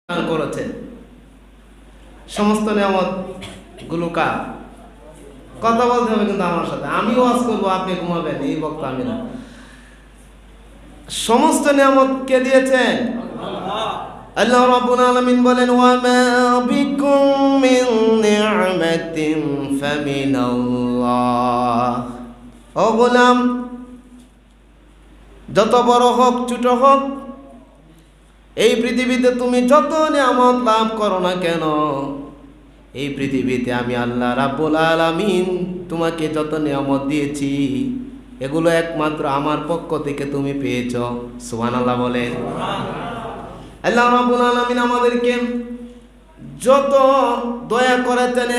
দান করেছেন। সমস্ত নিয়ামত গুলো কার? কথা বলতে হবে কিন্তু আমার সাথে। আমি ওয়াজ করবো, আপনি ঘুমাবেন, এই বক্তা আমি না। সমস্ত নিয়ামত কে দিয়েছেন? আল্লাহ রাব্বুল আলামিন বলেন, ওয়া মা বিকুম মিন নি'মাতিন ফামিনাল্লাহ। ও গোলাম, যত বড় হোক ছোট হোক, এই পৃথিবীতে তুমি যত নিয়ামত লাভ করো না কেন, এই পৃথিবীতে আমি আল্লাহ রাব্বুল আলামিন তোমাকে যত নিয়ামত দিয়েছি, এগুলো একমাত্র আমার পক্ষ থেকে তুমি পেয়েছো। সুবহানাল্লাহ বলেন। আল্লাহ রাব্বুল আলামিন আমাদেরকে যত দয়া করেছেন,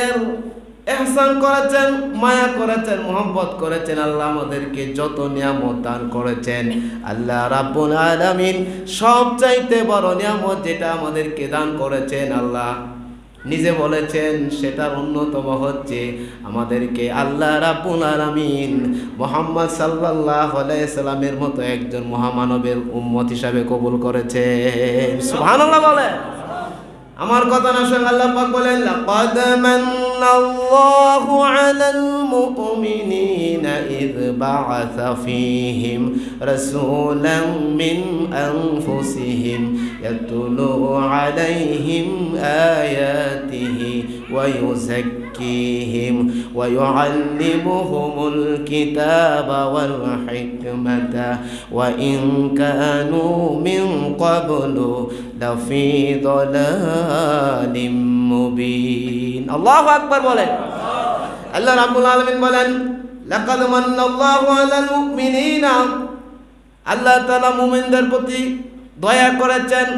ইহসান করেছেন, মায়া করেছেন, মহব্বত করেছেন, আল্লাহ আমাদেরকে যত নিয়ামত দান করেছেন, আল্লাহ রাব্বুল আলামিন সবচাইতে বড় নিয়ামত যেটা আমাদেরকে দান করেছেন, আল্লাহ নিজে বলেছেন সেটার অন্যতম হচ্ছে আমাদেরকে আল্লাহ রাব্বুল আলামিন মুহাম্মদ সাল্লাল্লাহু আলাইহি সাল্লামের মতো একজন মহামানবের উম্মত হিসাবে কবুল করেছেন। সুবহানাল্লাহ বলে। আমার কথা না শুনে আল্লাহ পাক বলেন, লাকাদ মান্নাল্লাহু আলাল মুমিনিনা ইয বা'আসা ফীহিম রাসূলাম মিন আনফুসিহিম ইয়াতলু আলাইহিম আয়াতিহি ওয়া ইউযাক্কিহিম ওয়া ইউআল্লিমুহুমুল কিতাবা ওয়াল হিকমাতা ওয়া ইন কানু মিন ক্বাবলু লাফি দালালিম মুবিন। আল্লাহু আকবার বলেন। আল্লাহ রাব্বুল আলামিন বলেন, লাকাদ মান্নাল্লাহু আলাল মুমিনিনা, আল্লাহ তাআলা মুমিনদের প্রতি দয়া করেছেন,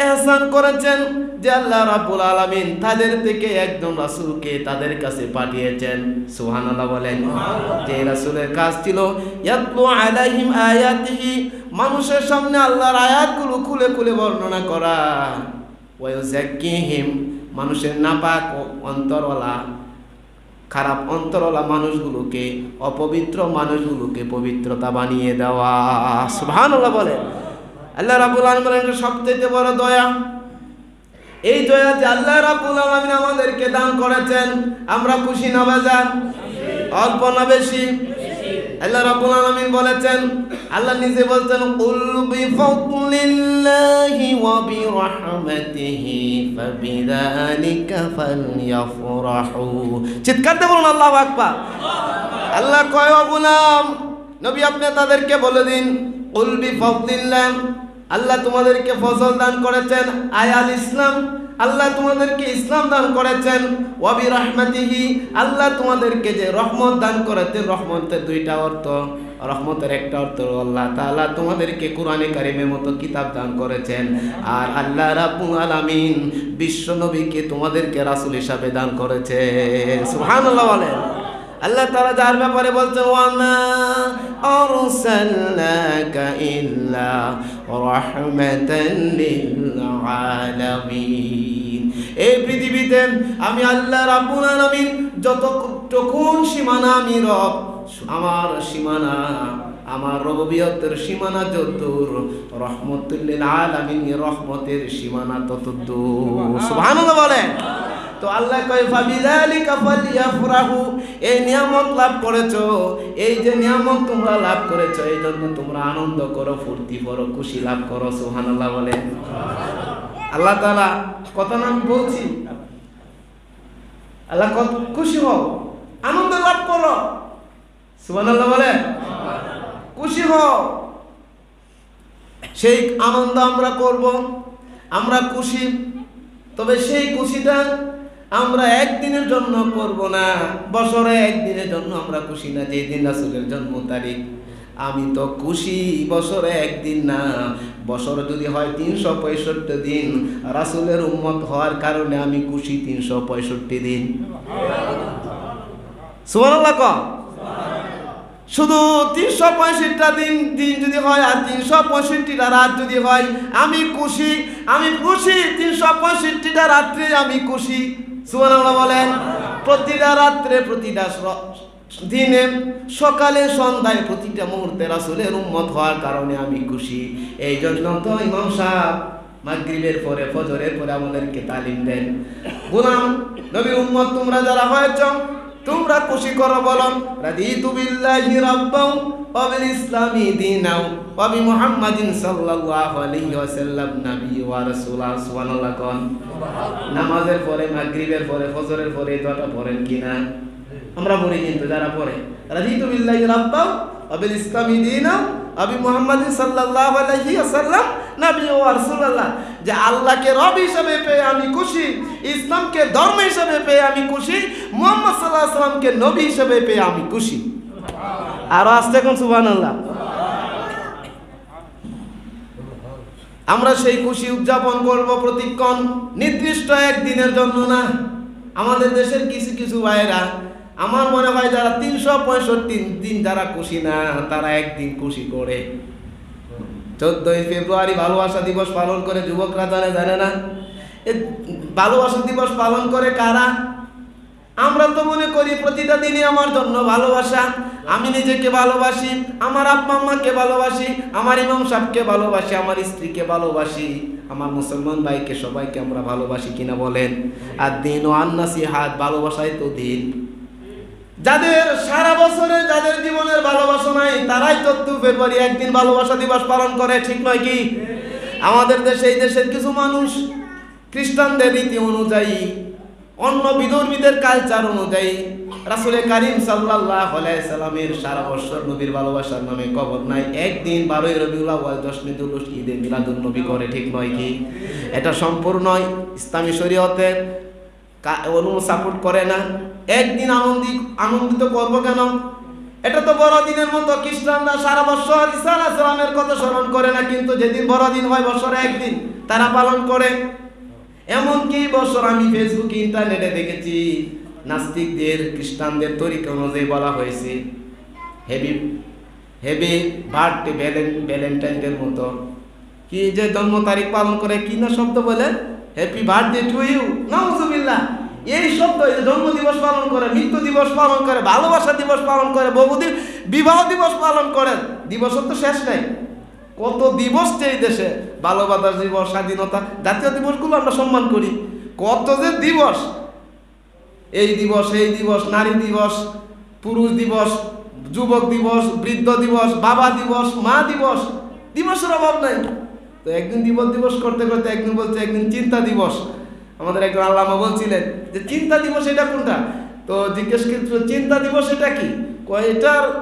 ইহসান করেছেন, যে আল্লাহ রাব্বুল আলামিন তাদের থেকে একজন রাসূলকে তাদের কাছে পাঠিয়েছেন। সুবহানাল্লাহ বলেন। যে রাসূলের কাজ ছিল ইয়াতলু আলাইহিম আয়াতিহি, মানুষের সামনে আল্লাহর আয়াতগুলো খুলে খুলে বর্ণনা করা, ওয়া ইউযাক্কিহিম, মানুষের নাপাক অন্তরওয়ালা, খারাপ অন্তরওয়ালা মানুষগুলোকে, অপবিত্র মানুষগুলোকে পবিত্রতা বানিয়ে দেওয়া। সুবহানাল্লাহ বলেন। আল্লাহ রাব্বুল আলামিনের সবচেয়ে বড় দয়া এই দয়া যে আল্লাহ রাব্বুল আলামিন আমাদেরকে দান করেছেন। আমরা খুশি না বাজার? অল্প না বেশি? আল্লাহ রাব্বুল আলামিন বলেছেন, আল্লাহ নিজে বলছেন, কুল বিফাদলিল্লাহি ওয়া বিরহমাতিহি ফাবিযালিকা ফালইফরাহু। চিৎকার দিয়ে বলুন আল্লাহু আকবার। আল্লাহ কয়, ও গোলাম নবী আপনি তাদেরকে বলে দিন, কুল বিফাদলিল্লাহ, আল্লাহ তোমাদেরকে ফজল দান করেছেন, আয়াল ইসলাম, আল্লাহ তোমাদেরকে ইসলাম দান করেছেন, ওয়া বিরহমাতিহি, আল্লাহ তোমাদেরকে যে রহমত দান করেছেন, রহমতের দুইটা অর্থ, রহমতের একটা অর্থ আল্লাহ তাআলা তোমাদেরকে কোরআনে কারিমের মতো কিতাব দান করেছেন, আর আল্লাহ রাব্বুল আলামিন বিশ্ব নবীকে তোমাদেরকে রাসূল হিসাবে দান করেছেন। সুবহানাল্লাহ বলেন। আল্লাহ তাআলা যার ব্যাপারে বলছেন, ওয়া মা আরসালনাকা ইল্লা রাহমাতান লিল আলামিন। এই পৃথিবীতে আমি আল্লাহ রাব্বুল আলামিন যতটুকুন সীমানা আমি রব, আমার সীমানা, আমার রববিয়তের সীমানা যতদূর, রহমাতুল লিল আলামিন রহমতের সীমানা ততদূর। সুবহানাল্লাহ বলেন। তো আল্লাহ কয়, ফাবিযালিকা ফালইফরাহু, এই নিয়ামত লাভ করেছো, এই যে নিয়ামত তোমরা লাভ করেছো, এই জন্য তোমরা আনন্দ করো, ফুর্তি করো, খুশি লাভ করো। সুবহানাল্লাহ বলেন। আল্লাহ তাআলা কথা না আমি বলছি, আল্লাহ খুশি হও, আনন্দ লাভ করো। সুবহানাল্লাহ বলেন। খুশি হও, সেই আনন্দ আমরা করব, আমরা খুশি। তবে সেই খুশিটা আমরা একদিনের জন্য করব না, বছরে একদিনের জন্য আমরা খুশি না। যেই দিন রাসূলের জন্ম তারিখ, আমি তো খুশি বছরে একদিন না, বছর যদি হয় 365 দিন, রাসূলের উম্মত হওয়ার কারণে আমি খুশি 365 দিন। সুবহানাল্লাহ কও। শুধু 365টা দিন যদি হয় আর 365টা রাত যদি হয়, আমি খুশি, আমি খুশি। 365টা রাত্রে আমি খুশি। সুবহানাল্লাহ বলেন। প্রতিটা রাত্রে, প্রতিটা দিনে, সকালে সন্ধ্যায়, প্রতিটা মুহূর্তে রাসূলের উম্মত হওয়ার কারণে আমি খুশি। এই জন্য তো ইমাম সাহেব মাগরিবের পরে ফজরের পরে আমাদেরকে তালিম দেন। গোলাম নবীর উম্মত তোমরা যারা হয়েছ তোমরা খুশি করো, বলো রাদিতু বিল্লাহি রাব্বাও ওয়া বিল ইসলামি দীনাও ওয়া বি মুহাম্মাদিন সাল্লাল্লাহু আলাইহি ওয়াসাল্লাম নবী ওয়া রাসূলা। সুবহানাল্লাহ। কোন নামাজের পরে মাগরিবের পরে ফজরের পরে দোয়াটা পড়েন কিনা? আমরা পড়ি কিন্তু যারা পড়ে রাদিতু বিল্লাহি রাব্বাও ওয়া বিল ইসলামি দীনাও ওয়া বি মুহাম্মাদিন সাল্লাল্লাহু আলাইহি ওয়াসাল্লাম নবী ওয়া রাসূলুল্লাহ, যে আল্লাহকে রব হিসেবে পেয়ে আমি খুশি, ইসলামকে ধর্ম হিসেবে পেয়ে আমি খুশি, মুহাম্মদ সাল্লাল্লাহু আলাইহি ওয়াসাল্লামকে নবী হিসেবে পেয়ে আমি খুশি। আর আস্তে কোন সুবহানাল্লাহ। আমরা সেই খুশি উদযাপন করব প্রতিক্ষণ, নির্দিষ্ট একদিনের জন্য না। আমাদের দেশের কিছু কিছু ভাইয়েরা, আমার মনে হয় যারা 365 দিন যারা খুশি না, তারা একদিন খুশি করে। 14ই ফেব্রুয়ারি ভালোবাসা দিবস পালন করে, যুবকরা জানে না? ভালোবাসা দিবস পালন করে কারা? আমরা তো মনে করি প্রতিটা দিনই আমার জন্য ভালোবাসা। আমি নিজেকে ভালোবাসি, আমার আব্বা আম্মাকে ভালোবাসি, আমার ইমাম সাহেবকে ভালোবাসি, আমার স্ত্রীকে ভালোবাসি, আমার মুসলমান ভাইকে, সবাইকে আমরা ভালোবাসি কিনা বলেন? আর দিন ও আন-নাসিহাত, ভালোবাসাই তো দিন। যাদের সারা বছরে যাদের জীবনের ভালোবাসা নাই, তারাই 14 ফেব্রুয়ারি একদিন ভালোবাসা দিবস পালন করে, ঠিক নয় কি? আমাদের দেশে, এই দেশের কিছু মানুষ খ্রিস্টানদের রীতি অনুযায়ী, অন্য বিধর্মীদের কালচার অনুযায়ী রাসূল কারীম সাল্লাল্লাহু আলাইহি সাল্লামের সারা বছর নবীর ভালোবাসার নামে কবর নাই, একদিন 12ই রবিউল আউয়াল 10ই জুলুস ঈদে মিলাদুন নবী করে, ঠিক নয় কি? এটা সম্পূর্ণ ইসলামী শরীয়তের সাপোর্ট করে না। একদিন আনন্দিত করবো কেন? এটা তো বড়দিনের মতো খ্রিস্টানরা সারা বছর ঈসা আলাইহিস সালামের কথা স্মরণ করে না, কিন্তু যেদিন বড়দিন হয় বছরে একদিন তারা পালন করে। এমনকি বছর আমি ফেসবুকে ইন্টারনেটে দেখেছি নাস্তিকদের, খ্রিস্টানদের তরিকা অনুযায়ী বলা হয়েছে হেভি বার্থডে ভ্যালেন্টাইনের মতো কি যে জন্ম তারিখ পালন করে, কি না শব্দ বলে, হ্যাপি বার্থডে টু ইউ, নাউজুবিল্লাহ। এই শব্দ জন্ম দিবস পালন করে, মৃত্যু দিবস পালন করে, ভালোবাসা দিবস পালন করে, বহুদিন বিবাহ দিবস পালন করেন। দিবসের তো শেষ নাই, কত দিবস এই দেশে, ভালোবাসা দিবস, স্বাধীনতা, জাতীয় দিবসগুলো আমরা সম্মান করি, কত যে দিবস, এই দিবস সেই দিবস, নারী দিবস, পুরুষ দিবস, যুবক দিবস, বৃদ্ধ দিবস, বাবা দিবস, মা দিবস, দিবসের অভাব নাই। তো একদিন দিবস করতে করতে একদিন বলছে একদিন চিন্তা দিবস। আমাদের একজন আল্লামা বলছিলেন যে চিন্তা দিবস এটা কোনটা? তো জিজ্ঞেস করছিল চিন্তা দিবস এটা কি? কয়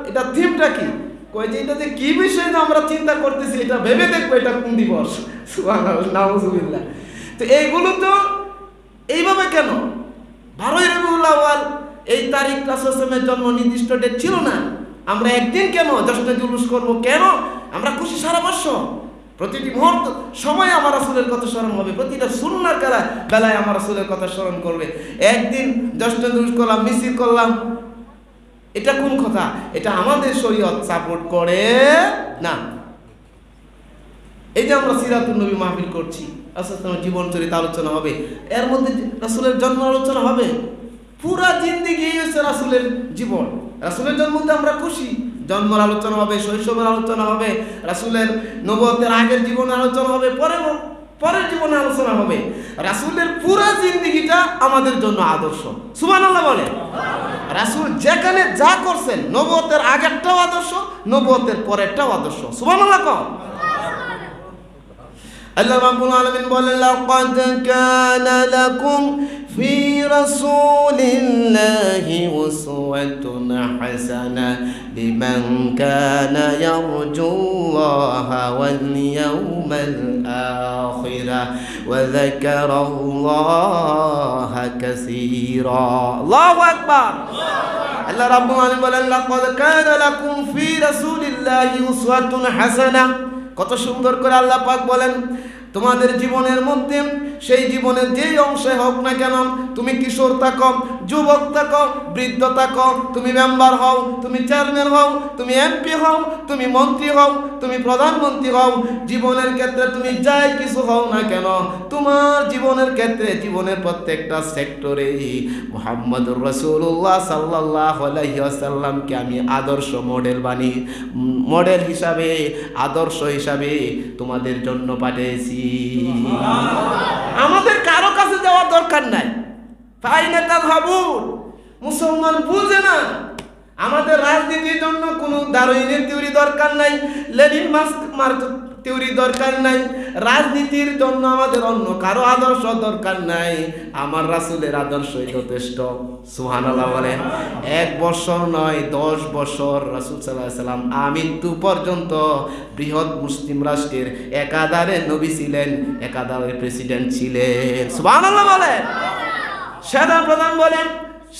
এটা থিমটা কি? কয় যে এটা যে কি বিষয় আমরা চিন্তা করতেছি, এটা ভেবে দেখবো এটা কোন দিবস। সুবহানাল্লাহ, নাউজুবিল্লাহ। তো এইগুলো তো এইভাবে কেন? 12ই রবিউল আউয়াল এই তারিখ রাসূল সাল্লাল্লাহু জন্ম নির্দিষ্ট ডেট ছিল না, আমরা একদিন কেন 10টা জুলুস করবো কেন? আমরা খুশি সারা বছর, প্রতিটি মুহূর্ত সময় আমার রাসূলের কথা স্মরণ হবে, প্রতিটা সুন্নাহর বেলায় আমার রাসূলের কথা স্মরণ করবে। একদিন 10টা জুলুস করলাম, মিছিল করলাম, এটা কোন কথা? এটা আমাদের শরীয়ত সাপোর্ট করে না। এই যে আমরা সিরাতুন নবী মাহফিল করছি, রাসূলের জীবন চরিত্র আলোচনা হবে, এর মধ্যে রাসূলের জন্ম আলোচনা হবে, পুরা জিন্দেগি হচ্ছে রাসূলের জীবন। রাসূলের জন্মতে আমরা খুশি, জন্মের আলোচনা হবে, শৈশবের আলোচনা হবে, রাসূলের নবুয়তের আগের জীবনের আলোচনা হবে, পরের জীবনের আলোচনা হবে। রাসূলের পুরা জিন্দেগিটা আমাদের জন্য আদর্শ। সুবহানাল্লাহ বলে। রাসূল যেখানে যা করছেন, নবুয়তের আগেরটাও আদর্শ, নবুয়তের পরেরটাও আদর্শ। সুবহানাল্লাহ কও। আল্লাহ রাব্বুল আলামিন বলেন লাকাদ কানা লাকুম ফি রাসূলিল্লাহি উসওয়াতুন হাসানা লিমান কানা ইয়ারজুল্লাহা ওয়াল ইয়াওমাল আখিরা ওয়া যাকারাল্লাহা কাসীরা। আল্লাহু আকবার। আল্লাহ রাব্বুল আলামিন বলেন লাকাদ কানা লাকুম ফি রাসূলিল্লাহি উসওয়াতুন হাসানা। কত সুন্দর করে আল্লাহ পাক বলেন তোমাদের জীবনের মধ্যে সেই জীবনের যেই অংশে হোক না কেন, তুমি কিশোর থাকো, যুবক থাকো, বৃদ্ধ থাকো, তুমি মেম্বার হও, তুমি চেয়ারম্যান হও, তুমি এমপি হও, তুমি মন্ত্রী হও, তুমি প্রধানমন্ত্রী হও, জীবনের ক্ষেত্রে তুমি যাই কিছু হও না কেন, তোমার জীবনের ক্ষেত্রে জীবনের প্রত্যেকটা সেক্টরে মুহাম্মদুর রাসূলুল্লাহ সাল্লাল্লাহু আলাইহি ওয়াসাল্লামকে আমি আদর্শ মডেল হিসাবে, আদর্শ হিসাবে তোমাদের জন্য পাঠিয়েছি। আমাদের কারো কাছে যাওয়ার দরকার নাই। ফাইনা তাযহাবুন, মুসলমান বুঝে না। আমাদের রাজনীতির জন্য কোনো দারুইনের থিওরি দরকার নাই, লেনিন মার্কস থিওরি দরকার নাই। রাজনীতির জন্য আমাদের অন্য কারো আদর্শ দরকার নাই, আমার রাসূলের আদর্শই যথেষ্ট। সুবহানাল্লাহ বলেন। 1 বছর নয় 10 বছর রাসূল সাল্লাল্লাহু আলাইহি ওয়াসাল্লাম আমৃত্যু পর্যন্ত বৃহৎ মুসলিম রাষ্ট্রের একাধারে নবী ছিলেন, একাধারে প্রেসিডেন্ট ছিলেন। সুবহানাল্লাহ বলেন। সেনাপ্রধান বলেন,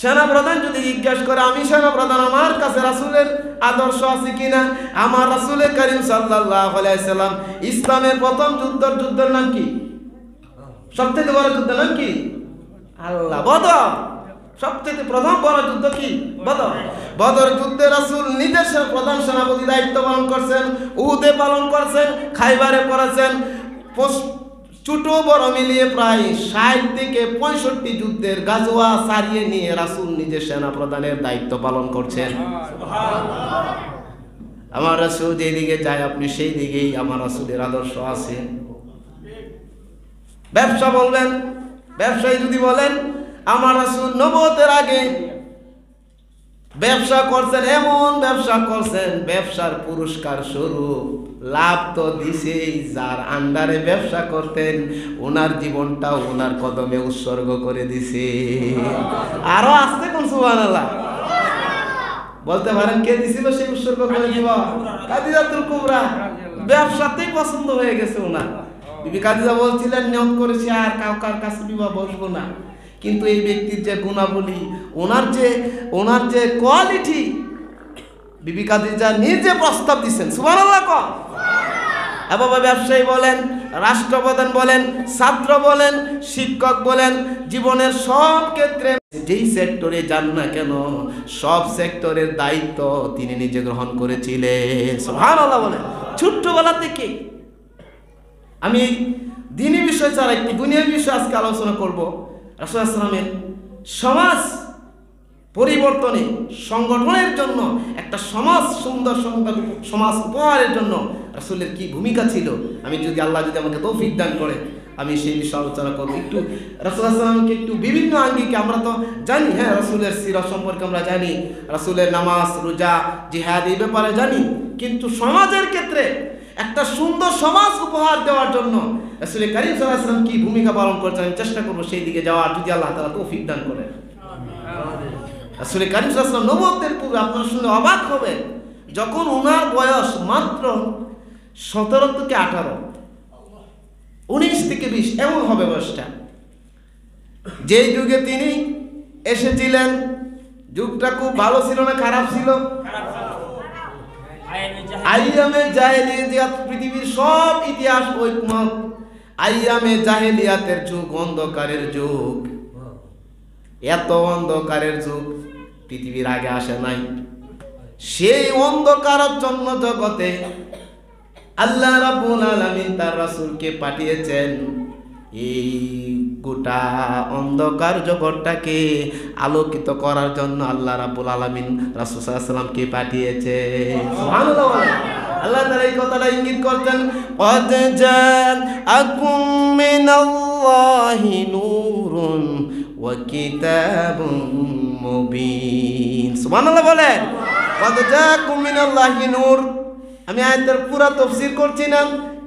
সেনাপ্রধান যদি জিজ্ঞাসা করে আমি সেনাপ্রধান, আমার কাছে রাসূলের আদর্শ আছে কিনা, আমার রাসূল করিম সাল্লাল্লাহু আলাইহি সাল্লাম ইসলামের প্রথম যুদ্ধের নাম কি? সবচেয়ে বড় যুদ্ধের নাম কি? আল্লাহ বদর। সবচেয়ে প্রথম বড় যুদ্ধ কি? বদর। বদর যুদ্ধে রাসূল নিজের প্রধান সেনাপতি দায়িত্ব পালন করছেন, উহুদে পালন করছেন, খাইবারে করেছেন। ছোট বড় মিলিয়ে প্রায় 60 থেকে 65 যুদ্ধের গাজওয়া সারিয়ে নিয়ে রাসূল নিজে সেনা প্রধানের দায়িত্ব পালন করছেন। আমার রাসূল যেদিকে যায় আপনি সেই দিকেই আমার রাসূলের আদর্শ আছে। ব্যবসা বলবেন, ব্যবসায়ী যদি বলেন আমার রাসূল নবুয়তের আগে ব্যবসা করছেন, এমন ব্যবসা করছেন ব্যবসার পুরস্কার স্বরূপ লাভ তো দিছেই, যার আন্ডারে ব্যবসা করতেন ওনার জীবনটা ওনার কদমে উৎসর্গ করে দিছে। আরো আসতে কোন সুবহানাল্লাহ বলতে পারেন, কে দিছিল সেই উৎসর্গ করে দিব? খাদিজাতুল কুবরা। ব্যবসাতেই পছন্দ হয়ে গেছে ওনার। বিবি খাদিজা বলছিলেন নিয়ত করেছি আর কাউকার কাছে বিবাহ বসবো না, কিন্তু এই ব্যক্তির যে গুণাবলী, ওনার যে কোয়ালিটি, বিবি খাদিজা নিজে প্রস্তাব দিচ্ছেন। সুবহানাল্লাহ কম। এভাবে ব্যবসায়ী বলেন, রাষ্ট্রপ্রধান বলেন, ছাত্র বলেন, শিক্ষক বলেন, জীবনের সব ক্ষেত্রে যেই সেক্টরে যান না কেন সব সেক্টরের দায়িত্ব তিনি নিজে গ্রহণ করেছিলেন। সুবহানাল্লাহ বলেন। ছোট্টবেলা থেকে আমি দ্বীনি বিষয় ছাড়া একটু দুনিয়ার বিষয় আজকে আলোচনা করব। রাসূল সাল্লাল্লাহু আলাইহি ওয়াসাল্লামের সমাজ পরিবর্তনে, সংগঠনের জন্য, একটা সমাজ সুন্দর সমাজ উপহারের জন্য রাসূলের কি ভূমিকা ছিল, আমি যদি আল্লাহ যদি আমাকে তৌফিক দান করে আমি সেই বিষয়ে আলোচনা করবো। একটু রাসূল সাল্লাল্লাহু আলাইহি ওয়াসাল্লামকে একটু বিভিন্ন আঙ্গিকে আমরা তো জানি, হ্যাঁ রাসূলের সিরাত সম্পর্কে আমরা জানি, রাসূলের নামাজ, রোজা, জিহাদ এই ব্যাপারে জানি, কিন্তু সমাজের ক্ষেত্রে একটা সুন্দর সমাজ উপহার দেওয়ার জন্য রাসূল কারীম সাল্লাল্লাহু আলাইহি ওয়াসাল্লাম কি ভূমিকা পালন করছেন আমি চেষ্টা করবো সেই দিকে যাওয়ার, যদি আল্লাহ তাআলা তৌফিক দান করে। রাসূল কারীম সাল্লাল্লাহু আলাইহি ওয়াসাল্লাম নবুয়তের পূর্বে আপনারা শুনে অবাক হবেন, যখন ওনার বয়স মাত্র 17 থেকে 18, 19 থেকে 20 এমন হবে বয়সটা, যেই যুগে তিনি এসেছিলেন যুগটা খুব ভালো ছিল না খারাপ ছিল? আইয়ামে জাহেলিয়াত, পৃথিবীর সব ইতিহাস ঐকমত, আইয়ামে জাহেলিয়াতের যুগ, অন্ধকারের যুগ। এত অন্ধকারের যুগ পৃথিবীর আগে আসে নাই। সেই অন্ধকারাচ্ছন্ন জগতে আল্লাহ রাব্বুল আলামিন তার রাসূলকে পাঠিয়েছেন এই গোটা অন্ধকার জগৎটাকে আলোকিত করার জন্য। আল্লাহ রাব্বুল আলামিন রাসূল সাল্লাল্লাহু আলাইহি ওয়াসাল্লামকে পাঠিয়েছেন। সুবহানাল্লাহ। আল্লাহ তাআলা এই কথাটা ইঙ্গিত করতেন, ক্বাদ জাআকুম মিনাল্লাহি নূরুন ওয়া কিতাবুম মুবিন। সুবহানাল্লাহ বলেন। ক্বাদ জাআকুম মিনাল্লাহি নূর। আমি আয়াতের পুরো তাফসীর করছি না,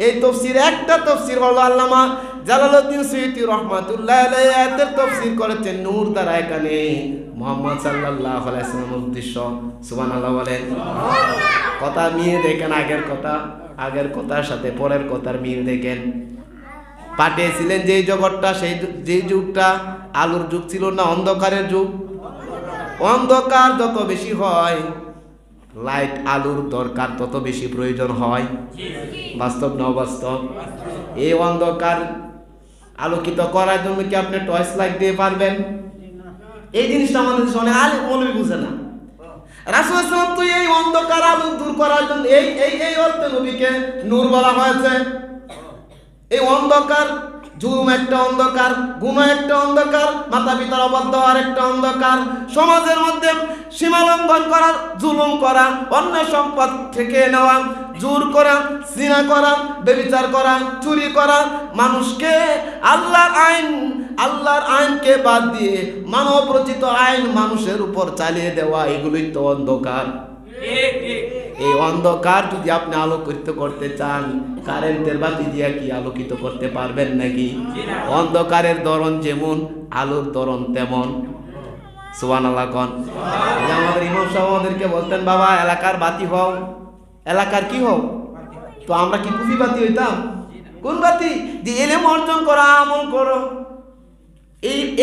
এই তাফসীর একটা তাফসীর হলো আল্লামা জালালউদ্দিন সুয়ুতী রাহমাতুল্লাহ আলাইহি আয়াতের তাফসীর করেছেন নূর দ্বারা এখানে মুহাম্মদ সাল্লাল্লাহু আলাইহি ওয়াসাল্লামের উদ্দেশ্য। সুবহানাল্লাহ বলেন। কথা মিল দেখেন, আগের কথার সাথে পরের কথার মিল দেখেন। পাঠিয়েছিলেন যেই জগৎটা, যেই যুগটা আলোর যুগ ছিল না, অন্ধকারের যুগ। অন্ধকার যত বেশি হয় লাইট আলোর দরকার তত বেশি প্রয়োজন হয়। বাস্তব না অবাস্তব? এই অন্ধকার আলোকিত করার জন্য কি আপনি টর্চ লাইট দিয়ে পারবেন? এই জিনিসটা আমাদের দেশে অনেক আলেম মৌলবি বুঝে না। রাসূল সাল্লাল্লাহু আলাইহি ওয়াসাল্লাম তো এই অন্ধকার আলো দূর করার জন্য এই অর্থে নবীকে নূর বলা হয়েছে। এই অন্ধকার, জুলুম একটা অন্ধকার, গুনাহ একটা অন্ধকার, মাতা পিতার অবাধ্য হওয়ার একটা অন্ধকার, সমাজের মধ্যে সীমালঙ্ঘন করা, জুলুম করা, অন্য সম্পদ থেকে নেওয়া, জোর করা, জিনা করা, ব্যভিচার করা, চুরি করা, মানুষকে আল্লাহর আইনকে বাদ দিয়ে মানব রচিত আইন মানুষের উপর চালিয়ে দেওয়া, এগুলোই তো অন্ধকার। এই অন্ধকার যদি আপনি আলোকিত করতে চান, কারেন্টের বাতি দিয়ে কি আলোকিত করতে পারবেন নাকি? অন্ধকারের ধরন যেমন, আলোর ধরন তেমন। সুবহানাল্লাহ কোন। আমাদের ইমাম সাহেব আমাদেরকে বলতেন, বাবা এলাকার বাতি হও। এলাকার কি হও? তো আমরা কি কুফি বাতি হইতাম? কোন বাতি? যে ইলম অর্জন করো, আমল করো।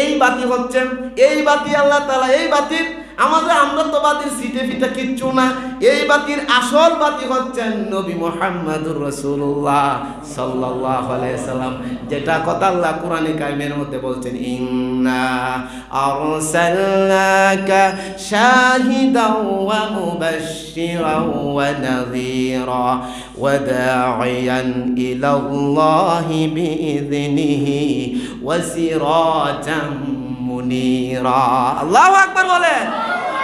এই বাতি হচ্ছে, এই বাতি আল্লাহ তাআলা, এই বাতির আমরা তো বাতির সিটে ফিটা কিচ্ছু না। এই বাতির আসল বাতি হচ্ছেন নবী মুহাম্মদুর রাসূলুল্লাহ সাল্লাল্লাহু আলাইহি সাল্লাম, যেটা কথা আল্লাহ কোরআনে কারিমের মধ্যে বলছেন, ইন্না আরসালনাকা শাহিদাও ওয়া মুবাশশিরাও ওয়া নাযীরা ওয়া দাঈয়ান ইলাল্লাহি বিইযনিহি ওয়া সিরাজাম মুনীরা। আল্লাহু আকবার বলেন।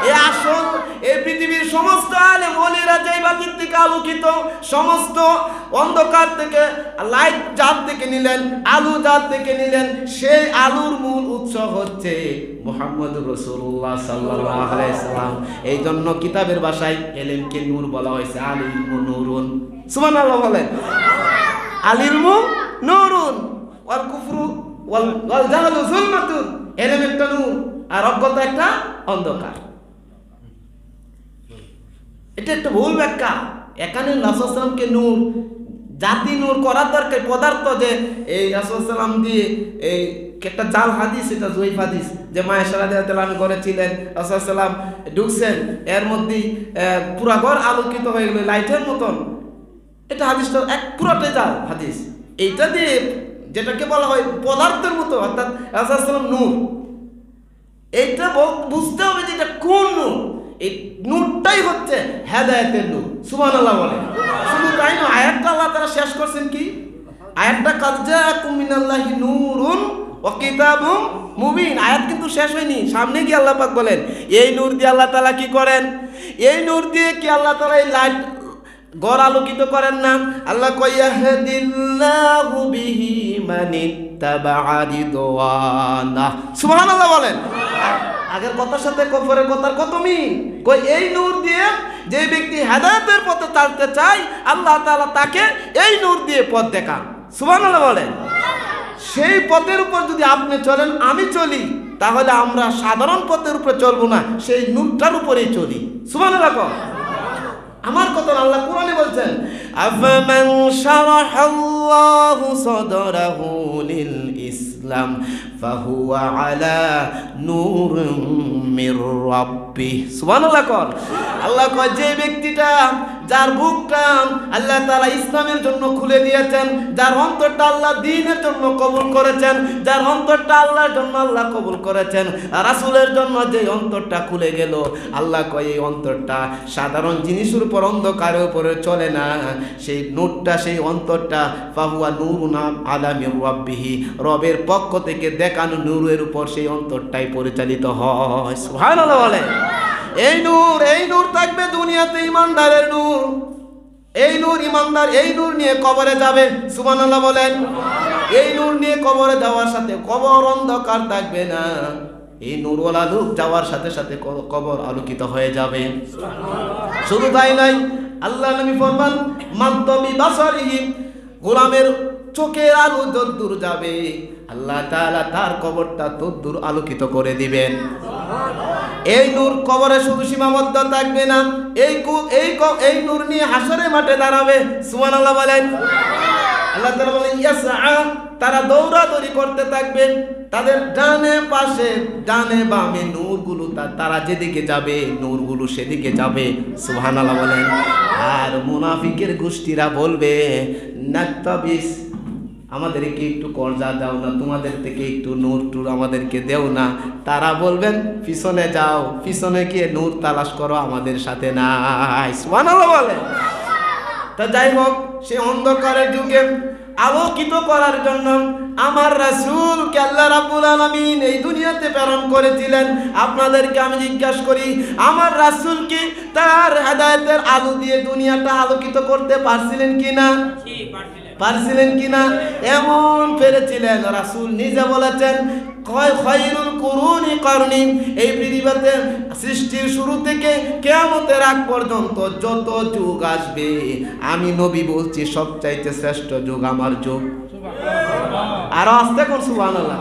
এই আসল এই পৃথিবীর সমস্ত আলেম ওলিরা যেই বাতির থেকে আলোকিত, সমস্ত অন্ধকার থেকে লাইট যার থেকে নিলেন, আলো যার থেকে নিলেন, সেই আলোর মূল উৎস হচ্ছে মুহাম্মদুর রাসূলুল্লাহ সাল্লাল্লাহু আলাইহি সাল্লাম। এই জন্য কিতাবের ভাষায় ইলমকে নূর বলা হয়েছে, আল ইলমু নূরুন। সুবহানাল্লাহ বলেন। আল ইলমু নূরুন ওয়াল কুফরু ওয়াল জাহলু যুলমাতুন। ইলম একটা নূর আর অজ্ঞতা একটা অন্ধকার। এটা একটা ভুল ব্যাখ্যা। এখানে রাসূল সাল্লাল্লাহু আলাইহি ওয়াসাল্লামকে নূর, জাতি নূর করার দরকার, পদার্থ যে এই রাসূল সাল্লাল্লাহু আলাইহি ওয়াসাল্লাম দিয়ে এই একটা জাল হাদিস, এটা জয়ীফ হাদিস, যে মায়েশা রাদিয়াল্লাহু আনহা ঘরে ছিলেন, রাসূল সাল্লাল্লাহু আলাইহি ওয়াসাল্লাম ঢুকছেন, এর মধ্যে পুরা ঘর আলোকিত হয়ে গেল লাইটের মতন। এটা হাদিসটা এক পুরোটাই জাল হাদিস। এইটা দিয়ে যেটাকে বলা হয় পদার্থের মতো, অর্থাৎ রাসূল সাল্লাল্লাহু আলাইহি ওয়াসাল্লাম নূর, এইটা বুঝতে হবে যে এটা কোন নূর। এই নূরটাই হচ্ছে হেদায়েতের নূর। সুবহানাল্লাহ বলেন। শুধু তাই নয়, আয়াতটা আল্লাহ তাআলা শেষ করছেন কি? আয়াতটা কাদ জাআকুম মিনাল্লাহি নূরুন ওয়া কিতাবুম মুবিন। আয়াত কিন্তু শেষ হয়নি, সামনে গিয়ে আল্লাহ পাক বলেন এই নূর দিয়ে আল্লাহ তাআলা কি করেন? এই নূর দিয়ে কি আল্লাহ তাআলা এই লাইট ঘর আলোকিত করেন না? আল্লাহ কয় ইয়াহদিল্লাহু বিহি মানিত্তাবা'a রিদওয়ানা। সুবহানাল্লাহ বলেন। আগের কথার সাথে কফরের কথার কত মিল। কই এই নূর দিয়ে যে ব্যক্তি হেদায়েতের পথে চলতে চায়, আল্লাহ তাআলা তাকে এই নূর দিয়ে পথ দেখান। সুবহানাল্লাহ বলেন। সেই পথের উপর যদি আপনি চলেন, আমি চলি, তাহলে আমরা সাধারণ পথের উপরে চলবো না, সেই নূরটার উপরেই চলি। সুবহানাল্লাহ। আমার কথা আল্লাহ কোরআনে বলছেন, আফামান শারাহাল্লাহু সাদরাহু লিল ইসলাম ফাহুয়া আলা নূরিন মির রাব্বিহ। সুবহানাল্লাহ। আল্লাহ কয় যে ব্যক্তিটা, যার বুকটা আল্লাহ তাআলা ইসলামের জন্য খুলে দিয়েছেন, যার অন্তরটা আল্লাহ দ্বীনের জন্য কবুল করেছেন, যার অন্তরটা আল্লাহর জন্য আল্লাহ কবুল করেছেন, রাসূলের জন্য যে অন্তরটা খুলে গেল, আল্লাহ কয় এই অন্তরটা সাধারণ জিনিসের উপর, অন্ধকারের উপরে চলে না। সেই নূরটা, সেই অন্তরটা ফাহুয়া নূরুন আলা মির রাব্বিহি, রবের পক্ষ থেকে দেখানো নূরের উপর সেই অন্তরটাই পরিচালিত হয়। সুবহানাল্লাহ বলে। এই নূর থাকবে দুনিয়াতে ইমানদারের নূর। এই নূর ইমানদার এই নূর নিয়ে কবরে যাবে। সুবহানাল্লাহ বলেন। এই নূর নিয়ে কবরে যাওয়ার সাথে কবর অন্ধকার থাকবে না। এই নূরওয়ালা লোক যাওয়ার সাথে সাথে কবর আলোকিত হয়ে যাবে। শুধু তাই নয়, আল্লাহ নবী ফরমান মাদ্দমি বাসারিহি, গোলামের চোখের আলো যদ্দূর যাবে, আল্লাহ তাআলা তার কবরটা তদ্দূর আলোকিত করে দিবেন। এই নূর কবরে শুধু সীমাবদ্ধ থাকবে না, এই নূর নিয়ে হাসরের মাঠে দাঁড়াবে। সুবহানাল্লাহ বলেন। আল্লাহ তাআলা বলেন ইয়াসআ, তারা দৌড়াদৌড়ি করতে থাকবেন, তাদের ডানে পাশে ডানে বামে নূরগুলো, তারা যেদিকে যাবে নূরগুলো সেদিকে যাবে। সুবহানাল্লাহ বলেন। আর মুনাফিকের গোষ্ঠীরা বলবে নাকতাবিস আমাদেরকে একটু কর্জা দাও না, তোমাদের থেকে একটু নূর টুর আমাদেরকে দেও না। তারা বলবেন পিছনে যাও, পিছনে গিয়ে নূর তালাশ করো, আমাদের সাথে নাই। সুবহানাল্লাহ বলে। তা যাই হোক, সে অন্ধকারের যুগে আলোকিত করার জন্য আমার রাসূলকে আল্লাহ রাব্বুল আলামিন এই দুনিয়াতে প্রেরণ করেছিলেন। আপনাদেরকে আমি জিজ্ঞাসা করি, আমার রাসূল কি তার হেদায়েতের আলো দিয়ে দুনিয়াটা আলোকিত করতে পারছিলেন কিনা? পারছিলেন কিনা? এমন পেরেছিলেন। রাসূল নিজে বলেছেন, খায়রুল কুরুনি করনি, এই পৃথিবীতে সৃষ্টির শুরু থেকে কিয়ামতের আগ পর্যন্ত যত যুগ আসবে, আমি নবী বলছি সবচাইতে শ্রেষ্ঠ যুগ আমার যুগ। আর আস্তে কোন সুবহানাল্লাহ।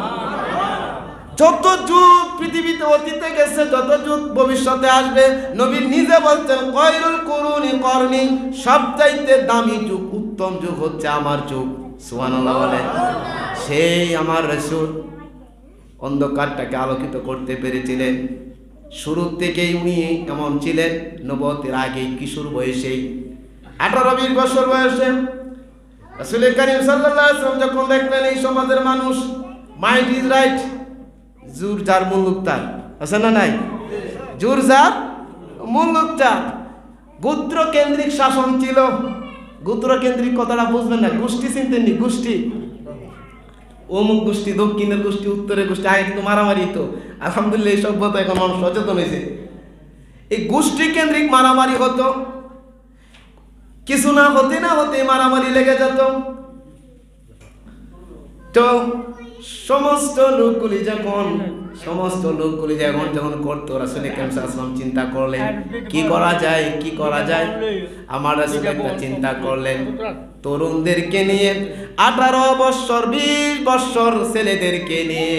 যত যুগ পৃথিবীতে অতীতে গেছে, যত যুগ ভবিষ্যতে আসবে, নবী নিজে বলছেন খায়রুল কুরুনি করনি, সবচাইতে দামি যুগ, উত্তম যুগ হচ্ছে আমার যুগ। সুবহানাল্লাহ বলে। সেই আমার রাসূল অন্ধকারটাকে আলোকিত করতে পেরেছিলেন। শুরু থেকেই উনি এমন ছিলেন, নবুয়তের আগেই কিশোর বয়সেই 18-20 বছর বয়সে রাসূল করিম সাল্লাল্লাহু আলাইহি ওয়াসাল্লাম যখন দেখলেন এই সমাজের মানুষ মাইট ইজ রাইট, জোর যার মুলুক তার, আছে না নাই? জোর যার মুলুক তার। গোত্র কেন্দ্রিক শাসন ছিল। গোত্র কেন্দ্রিক কথাটা বুঝবেন না, গোষ্ঠী চিনতেন নি? গোষ্ঠী, অমুক গোষ্ঠী, দক্ষিণের গোষ্ঠী, উত্তরের গোষ্ঠী। আগে কিন্তু মারামারি তো, আলহামদুলিল্লাহ এই সভ্যতা এখন মানুষ সচেতন হয়েছে। এই গোষ্ঠী কেন্দ্রিক মারামারি হতো, কিছু না হতে না হতে মারামারি লেগে যেত। তো সমস্ত লোকগুলি যখন যখন করতো, রাসূল করিম সাল্লাল্লাহু আলাইহি ওয়াসাল্লাম চিন্তা করলেন কি করা যায়। আমার রাসূল একটা চিন্তা করলেন, তরুণদেরকে নিয়ে 18 বছর 20 বছর ছেলেদেরকে নিয়ে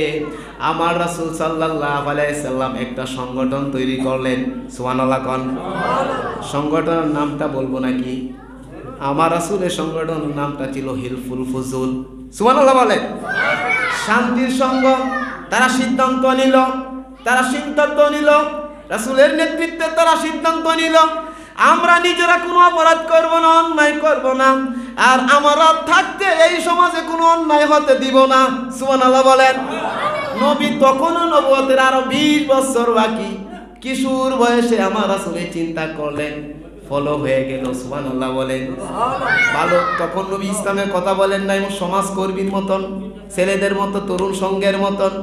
আমার রাসূল সাল্লাল্লাহু আলাইহি সাল্লাম একটা সংগঠন তৈরি করলেন। সুবহানাল্লাহ কোন। সংগঠনের নামটা বলবো নাকি? আমার রাসূলের সংগঠনের নামটা ছিল হিলফুল ফুজুল। সুবহানাল্লাহ বলেন। শান্তির সঙ্গ। তারা সিদ্ধান্ত নিল, রাসূলের নেতৃত্বে তারা সিদ্ধান্ত নিল, আমরা নিজেরা কোনো অপরাধ করব না, অন্যায় করব না, আর আমরা থাকতে এই সমাজে কোনো অন্যায় হতে দিব না। সুবহানাল্লাহ বলেন। নবী তখনও নবুয়তের আরো 20 বছর বাকি, কিশোর বয়সে আমার রাসূল চিন্তা করলেন, ফলো হয়ে গেল। সুবহানাল্লাহ বলেন। ভালো, তখন নবী ইসলামের কথা বলেন নাই সমাজকর্মীর মতন, ছেলেদের মতো, তরুণ সঙ্গের মতন।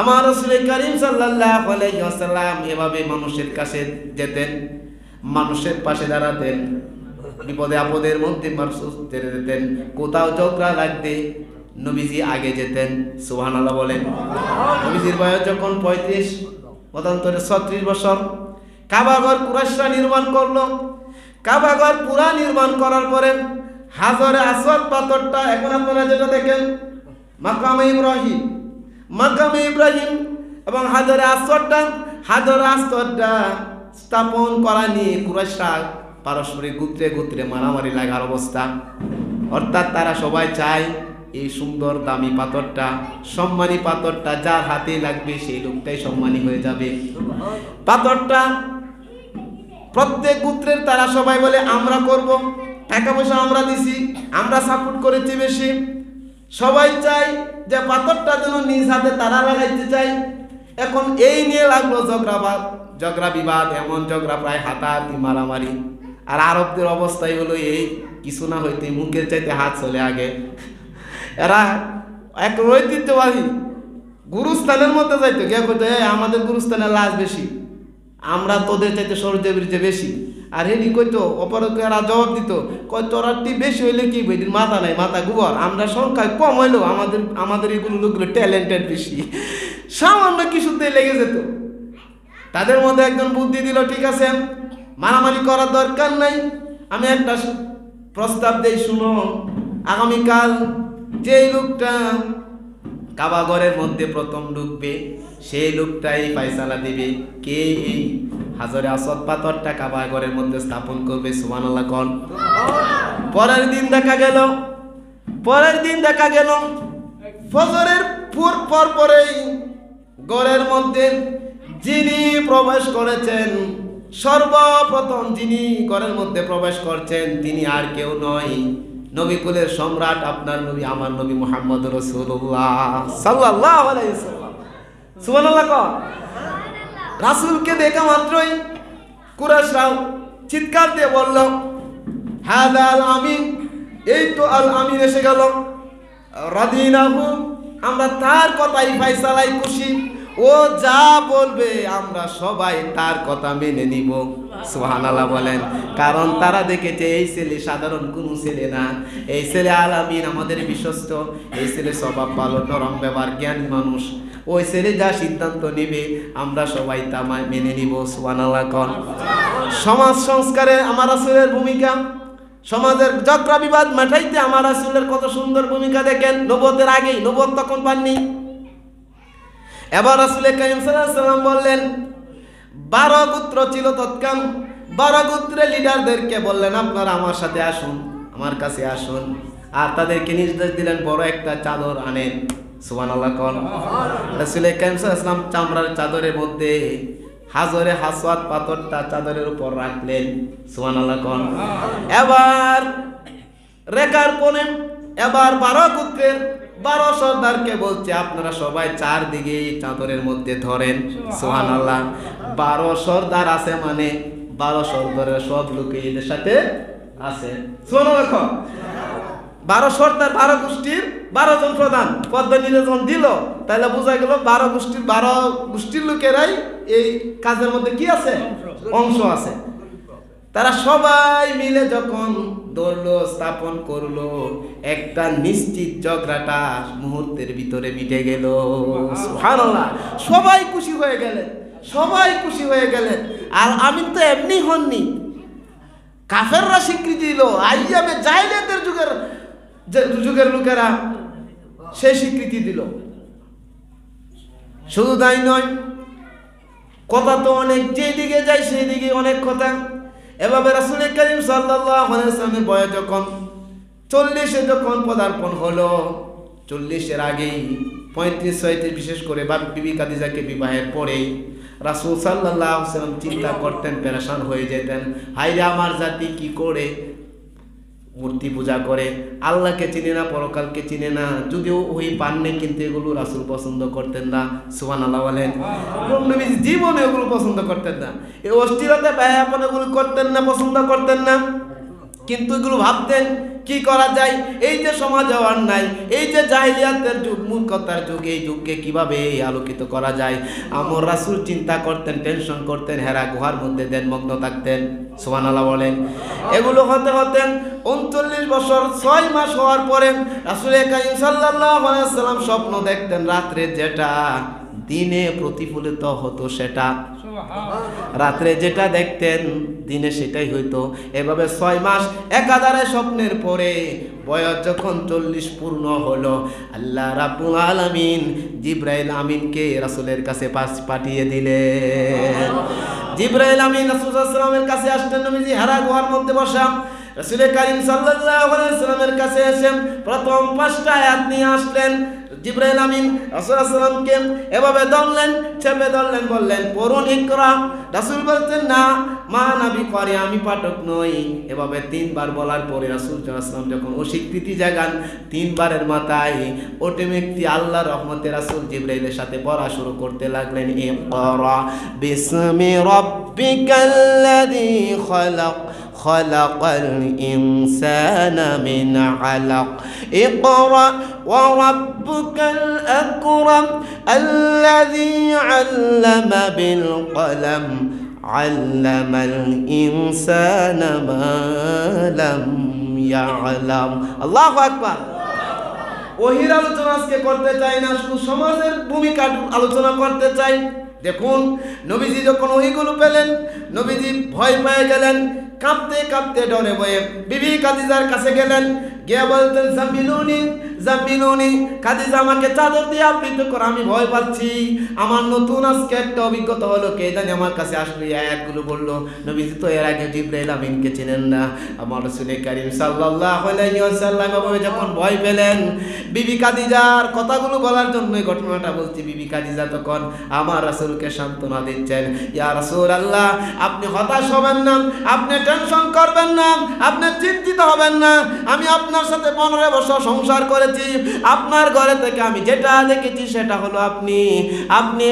আমার রাসূল করিম সাল্লাল্লাহু আলাইহি ওয়াসাল্লাম এভাবে মানুষের কাছে যেতেন, মানুষের পাশে দাঁড়াতেন, বিপদে আপদের মধ্যে মানুষ যেতেন। কোথাও ঝগড়া লাগবে নবীজি আগে যেতেন। সুবহানাল্লাহ বলেন। নবীজির বয়স যখন 35, মতান্তরে 36 বছর, কাবাঘর কুরাইশরা নির্মাণ করলো। কাবাঘর পুরা নির্মাণ করার পরে হাজরে আসওয়াদ পাথরটা, এখন আপনারা যেটা দেখেন মাকামে ইব্রাহিম এবং হাজরে আসওয়াদটা স্থাপন করা নিয়ে কুরাইশরা পারস্পরিক গোত্রে মারামারি লাগার অবস্থা। অর্থাৎ তারা সবাই চায় এই সুন্দর দামি পাথরটা, সম্মানী পাথরটা যার হাতে লাগবে সেই লোকটাই সম্মানী হয়ে যাবে। পাথরটা প্রত্যেক গোত্রের তারা সবাই বলে আমরা করব, টাকা পয়সা আমরা দিছি, আমরা সাপোর্ট করেছি বেশি। সবাই চাই যে পাথরটা যেন নিজ হাতে তারা লাগাইতে চাই। এখন এই নিয়ে লাগলো ঝগড়া বিবাদ, এমন ঝগড়া প্রায় হাতাহাতি মারামারি। আর আরবদের অবস্থাই হলো এই, কিছু না হইতে মুখের চাইতে হাত চলে আগে। এরা এক ঐতিহ্যবাহী গুরুস্থানের মধ্যে যাইতো, কে করতো আমাদের গুরুস্থানের লাশ বেশি, আমরা তোদের চাইতে সরদেবীর যে বেশি। আর হেনি কইতো অপরকে এরা জবাব দিত, কয় তোরাটি বেশি হইলে কি বইটির মাথা নাই, মাথা গোবর, আমরা সংখ্যায় কম হইলেও আমাদের এগুলো লোকগুলো ট্যালেন্টেড বেশি। সামান্য কিছুতে লেগে যেত। তাদের মধ্যে একজন বুদ্ধি দিল, ঠিক আছে মারামারি করার দরকার নাই, আমি একটা প্রস্তাব দেই শুনো। আগামীকাল যেই লোকটা কাবাঘরের মধ্যে প্রথম ঢুকবে সেই লোকটাই ফায়সালা দিবে কে এই হাজরে আসওয়াদ পাথরটা কাবাঘরের মধ্যে স্থাপন করবে। সুবহানাল্লাহ কোন। পরের দিন দেখা গেল ফজরের পরেই ঘরের মধ্যে যিনি প্রবেশ করেছেন, সর্বপ্রথম যিনি ঘরের মধ্যে প্রবেশ করছেন তিনি আর কেউ নয়, নবী কুলের সম্রাট আপনার নবী আমার নবী মুহাম্মদ রাসূলুল্লাহ সাল্লাল্লাহু আলাইহি ওয়াসাল্লাম। সুবহানাল্লাহ কও। রাসূলকে দেখা মাত্রই কুরাইশরাও চিৎকার দিয়ে বলল, হাদা আল আমিন, এই তো আল আমিন এসে গেল। রাদিনাহু, আমরা তার কথাই ফয়সালাই খুশি, ও যা বলবে আমরা সবাই তার কথা মেনে নিব। সুবহানাল্লাহ বলেন। কারণ তারা দেখেছে এই ছেলে সাধারণ কোনো ছেলে না, এই ছেলে আল আমিন, আমাদের বিশ্বস্ত, এই ছেলে স্বভাব ভালো, নরম ব্যবহার, জ্ঞানী মানুষ, ওই ছেলে যা সিদ্ধান্ত নেবে আমরা সবাই তা মেনে নিব। সুবহানাল্লাহ কোন। সমাজ সংস্কারে আমার রাসূলের ভূমিকা, সমাজের ঝগড়া বিবাদ মেটাইতে আমার রাসূলের কত সুন্দর ভূমিকা দেখেন। নবুয়তের আগেই, নবুয়ত তখন পাননি। এবার রাসূল কারীম সাল্লাল্লাহু আলাইহি ওয়াসাল্লাম বললেন, 12 গোত্র ছিল তৎকাল, 12 গোত্রের লিডারদেরকে বললেন আপনারা আমার সাথে আসুন, আমার কাছে আসুন। আর তাদেরকে নির্দেশ দিলেন বড় একটা চাদর আনেন। সুবহানাল্লাহ কোন। রাসূল কারীম সাল্লাল্লাহু আলাইহি ওয়াসাল্লাম চামড়ার চাদরের মধ্যে হাজরে হাসওয়াত পাথরটা চাদরের উপর রাখলেন। সুবহানাল্লাহ কোন। এবার রেখার কোণে এবার 12 গোত্রের 12 সর্দারকে বলছে আপনারা সবাই চারদিকে চাদরের মধ্যে ধরেন। সুবহানাল্লাহ। 12 সর্দার আছে মানে 12 সর্দারের সব লোক এদের সাথে আছে। সুবহানাল্লাহ। 12 সর্দার, 12 গোষ্ঠীর 12 জন প্রধান পদ্মা নির্বাচন দিল, তাহলে বোঝা গেল 12 গোষ্ঠীর লোকেরাই এই কাজের মধ্যে কি আছে, অংশ আছে। তারা সবাই মিলে যখন ধরলো, স্থাপন করলো, একটা নিশ্চিত ঝগড়াটা মুহূর্তের ভিতরে মিটে গেল। সুবহানাল্লাহ। সবাই খুশি হয়ে গেলেন, সবাই খুশি হয়ে গেলেন। আর আমিন তো এমনি হননি, কাফেররা স্বীকৃতি দিল, আইয়ামে জাহিলিয়াতের যুগের লোকেরা সেই স্বীকৃতি দিল। শুধু তাই নয়, কথা তো অনেক, যেদিকে যায় সেই দিকে অনেক কথা। এভাবে রাসূল কারীম সাল্লাল্লাহু আলাইহি ওয়াসাল্লামের বয়স যখন 40-এ যখন পদার্পণ হলো, 40-এর আগেই 35-36, বিশেষ করে বিবি খাদিজাকে বিবাহের পরে রাসূল সাল্লাল্লাহু আলাইহি ওয়াসাল্লাম চিন্তা করতেন, পেরেশান হয়ে যেতেন, হায়রে আমার জাতি কি করে মূর্তি পূজা করে, আল্লাহকে চিনে না, পরকালকে চিনে না। যদিও ওই পাননে, কিন্তু এগুলো রাসূল পছন্দ করতেন না। সুবহানাল্লাহ বলেন। নবীজি জীবনে এগুলো পছন্দ করতেন না, এই অশ্লীলতা ব্যয়াপন এগুলো করতেন না, পছন্দ করতেন না। কিন্তু এগুলো ভাবতেন কি করা যায়, এই যে সমাজে অন্যায়, এই যে জাহিলিয়াতের যুগ, মূর্খতার যুগ, এই যুগকে কিভাবে আলোকিত করা যায়। আমার রাসূল চিন্তা করতেন, টেনশন করতেন, হেরা গুহার মধ্যে মগ্ন থাকতেন। সুবহানাল্লাহ বলেন। এগুলো হতে হতে 39 বছর 6 মাস হওয়ার পরে রাসূল কারীম সাল্লাল্লাহু আলাইহি ওয়াসাল্লাম স্বপ্ন দেখতেন, রাত্রে যেটা দিনে প্রতিফলিত হতো সেটা, রাত্রে যেটা দেখতেন দিনে সেটাই হইতো। এভাবে 6 মাস একাধারে স্বপ্নের পরে বয়স যখন 40 পূর্ণ হলো, আল্লাহ রাব্বুল আলামিন জিবরাইল আমিনকে রাসূলের কাছে পাঠিয়ে দিলেন। জিবরাইল আমিন রাসূল সাল্লাল্লাহু আলাইহি ওয়াসাল্লামের কাছে আসতেন। নবীজি হেরা গুহার মধ্যে বসা রাসূল কারীম সাল্লাল্লাহু আলাইহি ওয়াসাল্লামের কাছে এসে প্রথম 5টা আয়াত নিয়ে আসলেন। জিবরাইল আমিন রাসূল সাল্লাল্লাহু আলাইহি ওয়াসাল্লামকে এভাবে ধরলেন, চেপে ধরলেন, বললেন পড়ুন ইকরা। রাসূল বলতেন না, মা নবী করে, আমি পাঠক নই। এভাবে 3 বার বলার পরে রাসূল সাল্লাল্লাহু আলাইহি ওয়াসাল্লাম যখন অস্বীকৃতি জাগান, 3 বারের মাথায় অটোমেটিক আল্লাহর রহমতে রাসূল জিবরাইলের সাথে পড়া শুরু করতে লাগলেন। ইকরা বিসমি রাব্বিকাল্লাযী খালাক খালাকাল ইনসানা মিন আলাক ইকরা ওয়া রাব্বুকাল আকরাম আল্লাযী আল্লামা বিল কলম আল্লামাল ইনসানা মা লাম ইয়ালাম। আল্লাহু আকবার। ওহির আলোচনা আজকে করতে চাই না, শুধু সমাজের ভূমিকা আলোচনা করতে চাই। দেখুন, নবীজি যখন ওহিগুলো পেলেন, নবীজি ভয় পেয়ে গেলেন, কাঁপতে কাঁপতে ডরে ভয়ে বিবি খাদিজার কাছে গেলেন, গিয়ে বলতেন জামিলুনি জামিলুনি, খাদিজা আমাকে চাদর দিয়ে আবৃত করো, আমি ভয় পাচ্ছি। আমার নতুন আজকে একটা অভিজ্ঞতা হলো, কে জানি আমার কাছে আসলো, এই আয়াতগুলো বললো। নবীজি তো এর আগে জিবরাইল আমিনকে চেনেন না। আমার রাসূল কারীম সাল্লাল্লাহু আলাইহি ওয়াসাল্লাম যখন ভয় পেলেন, বিবি খাদিজার কথাগুলো বলার জন্য এই ঘটনাটা বলছি। বিবি খাদিজা তখন আমার রাসূলকে সান্ত্বনা দিচ্ছেন, ইয়া রাসূলুল্লাহ, আপনি হতাশ হবেন না, আপনি টেনশন করবেন না, আপনি চিন্তিত হবেন না। আমি আপনার সাথে 15 বছর সংসার করেছি, আপনার ঘরে থেকে আমি যেটা দেখেছি সেটা হলো আপনি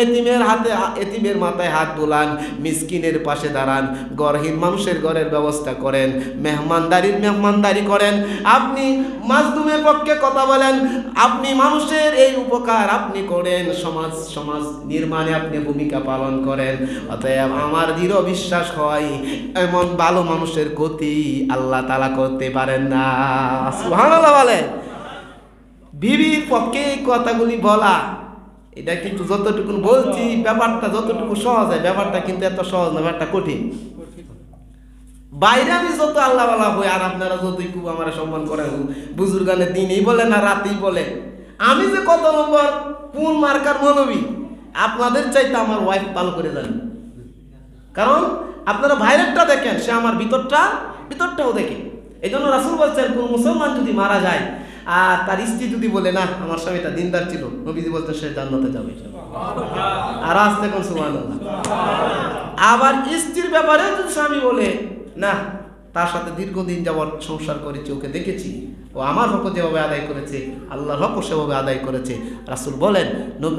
এতিমের হাতে, এতিমের মাথায় হাত বুলান, মিসকিনের পাশে দাঁড়ান, গরহীন মানুষের ঘরের ব্যবস্থা করেন, মেহমানদারি করেন, আপনি মাজলুমের পক্ষে কথা বলেন, আপনি মানুষের এই উপকার আপনি করেন, সমাজ নির্মাণে আপনি ভূমিকা পালন করেন। অতএব আমার দৃঢ় বিশ্বাস হয় এমন ভালো মানুষের ক্ষতি আল্লাহ তাআলা করতে পারেন না। সুবহানাল্লাহ বলে। বিবির পক্ষে এই কথাগুলি বলা, এটা কিন্তু যতটুকু বলছি ব্যাপারটা যতটুকু সহজ হয়, ব্যাপারটা কিন্তু এত সহজ না, ব্যাপারটা কঠিন। বাইরে আমি যত আল্লাহ ওয়ালা হই, আর আপনারা যতই খুব আমার সম্মান করেন, বুজুর্গানে দিনই বলে না রাতেই বলে, আমি যে কত নম্বর কোন মার্কার মৌলবী আপনাদের চাইতে আমার ওয়াইফ ভালো করে জানি। কারণ আপনারা বাইরেরটা দেখেন, সে আমার ভিতরটাও দেখে। এই জন্য রাসূল বলছেন, কোন মুসলমান যদি মারা যায় আর তার স্ত্রী যদি বলে না আমার স্বামীটা দিনদার ছিল, নবীজি বলতেন সে জান্নাতে যাবে। আর আজ দেখুন সুবহানাল্লাহ। আবার স্ত্রীর ব্যাপারে যদি স্বামী বলে না, তার সাথে দীর্ঘদিন যাবৎ সংসার করেছি, ওকে দেখেছি, ও আমার হক যেভাবে আদায় করেছে আল্লাহর হক সেভাবে আদায় করেছে, রাসূল বলেন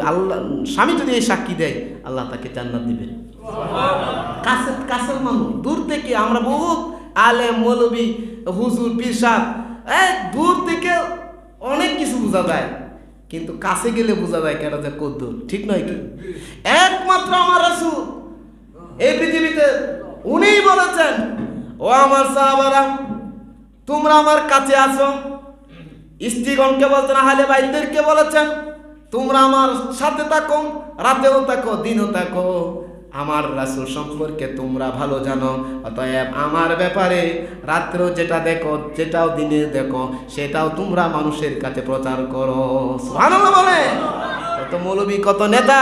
আল্লাহ স্বামী যদি এই সাক্ষী দেয় আল্লাহ তাকে জান্নাত দিবেন। কাছের মানুষ, দূর থেকে আমরা বহুত আলেম মৌলবী হুজুর পীর সাহেব, দূর থেকে অনেক কিছু বোঝা যায়, কিন্তু কাছে গেলে বোঝা যায় কেন যে কদ্দুর, ঠিক নয় কি? একমাত্র আমার রাসূল এই পৃথিবীতে, উনিই বলেছেন, ও আমার সাহাবারা তোমরা আমার কাছে আসো। স্ত্রীগণকে বলছেন, আহলে বাইতদেরকে বলেছেন, তোমরা আমার সাথে থাকো, রাতেও থাকো দিনও থাকো, আমার রাসূল সম্পর্কে তোমরা ভালো জানো। অতএব আমার ব্যাপারে রাত্রেও যেটা দেখো, যেটাও দিনে দেখো, সেটাও তোমরা মানুষের কাছে প্রচার করো। সুবহানাল্লাহ বলে। কত মৌলবী, কত নেতা,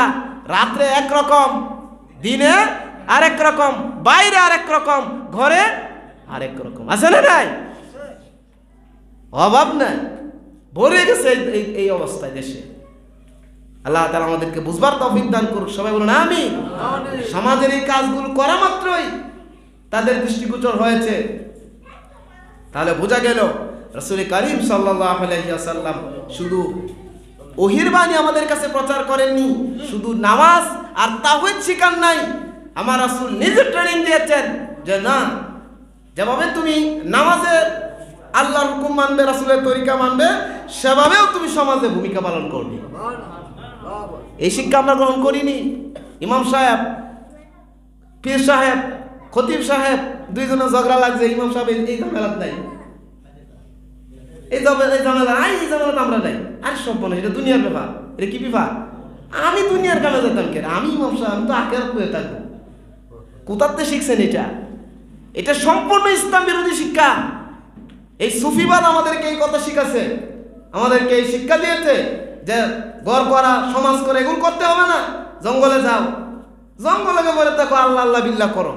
রাত্রে একরকম, দিনে আরেক রকম, বাইরে আরেক রকম, ঘরে আরেক রকম, আছে না নাই? অভাব নাই, ভরে গেছে এই অবস্থায় দেশে। আল্লাহ তাআলা আমাদেরকে বুঝবার তৌফিক দান করুক, সবাই বলুন আমিন। সমাজের এই কাজগুলো করা মাত্রই তাদের দৃষ্টিগোচর হয়েছে। তাহলে বোঝা গেল রাসূল কারীম সাল্লাল্লাহু আলাইহি ওয়াসাল্লাম শুধু ওহীর বাণী আমাদের কাছে প্রচার করেননি, শুধু নামাজ আর তাওহীদ শিখান নাই, আমার রাসূল নিজে ট্রেনিং দিয়েছেন যে না, যেভাবে তুমি নামাজের আল্লাহর হুকুম মানবে, রাসূলের তরিকা মানবে, সেভাবেও তুমি সমাজে ভূমিকা পালন করবে। এই শিক্ষা আমরা গ্রহণ করিনি। ইমাম সাহেব, পীর সাহেব, খতিব সাহেব দুইজনে ঝগড়া লাগছে, ইমাম সাহেব এই ঝামেলা নাই, এই ঝামেলা আমরা নাই। আর সব বলে এটা দুনিয়ার ব্যাপার, এটা কি ব্যাপার? আমি দুনিয়ার কামে যেতাম কেন? আমি ইমাম সাহেব, আমি তো আখিরাত পেয়ে থাকবো। কোথাতে শিখছেন এটা? এটা সম্পূর্ণ ইসলাম বিরোধী শিক্ষা। এই সুফিবাদ আমাদেরকে এই কথা শিখাচ্ছে, আমাদেরকে এই শিক্ষা দিয়েছে যে ঘর করা, সমাজ করে, এগুলো করতে হবে না, জঙ্গলে যাও, জঙ্গলে বলে থাকো, আল্লাহ আল্লাহ বিল্লাহ করো।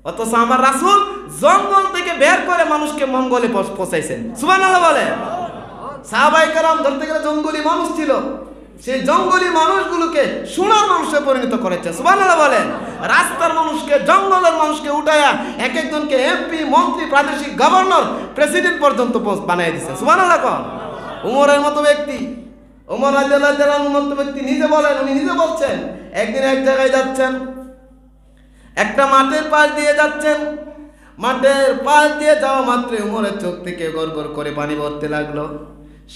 অথচ আমার রাসূল জঙ্গল থেকে বের করে মানুষকে মঙ্গলে পৌঁছাইছেন। সুবহানাল্লাহ বলে। সাহাবায়ে কেরাম ধরতে গেলে জঙ্গলি মানুষ ছিল, সেই জঙ্গলি মানুষগুলোকে সোনার মানুষে পরিণত করেছে। সুবহানাল্লাহ বলে। রাস্তার মানুষকে, জঙ্গলের মানুষকে উঠায়া এক একজনকে এমপি, মন্ত্রী, প্রাদেশিক গভর্নর, প্রেসিডেন্ট পর্যন্ত বানিয়ে দিচ্ছে। সুবহানাল্লাহ কন। উমরের মতো ব্যক্তি, ওমর রাদিয়াল্লাহু তাআলার মতো ব্যক্তি নিজে বলেন, উনি নিজে বলছেন, একদিন এক জায়গায় যাচ্ছেন, একটা মাঠের পাশ দিয়ে যাচ্ছেন, মাঠের পাশ দিয়ে যাওয়া মাত্র উমরের চোখ থেকে গড় গড় করে পানি পড়তে লাগলো।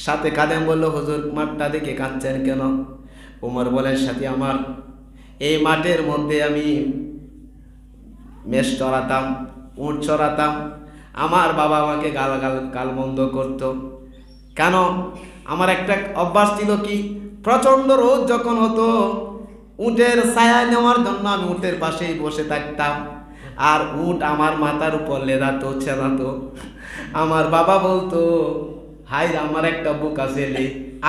সাথে খাদেম বলল, হুজুর মাঠটা দেখে কাঁদছেন কেন? উমর বলেন, সাথী আমার এই মাঠের মধ্যে আমি মেষ চড়াতাম, উট চড়াতাম, আমার বাবা আমাকে গালমন্দ করত। কেন? আমার একটা অভ্যাস ছিল কি, প্রচণ্ড রোদ যখন হতো, উটের ছায়া নেওয়ার জন্য আমি উটের পাশেই বসে থাকতাম, আর উট আমার মাথার উপর লেদাতো, ছেদাতো। আমার বাবা বলতো, হাই আমার একটা বুক আছে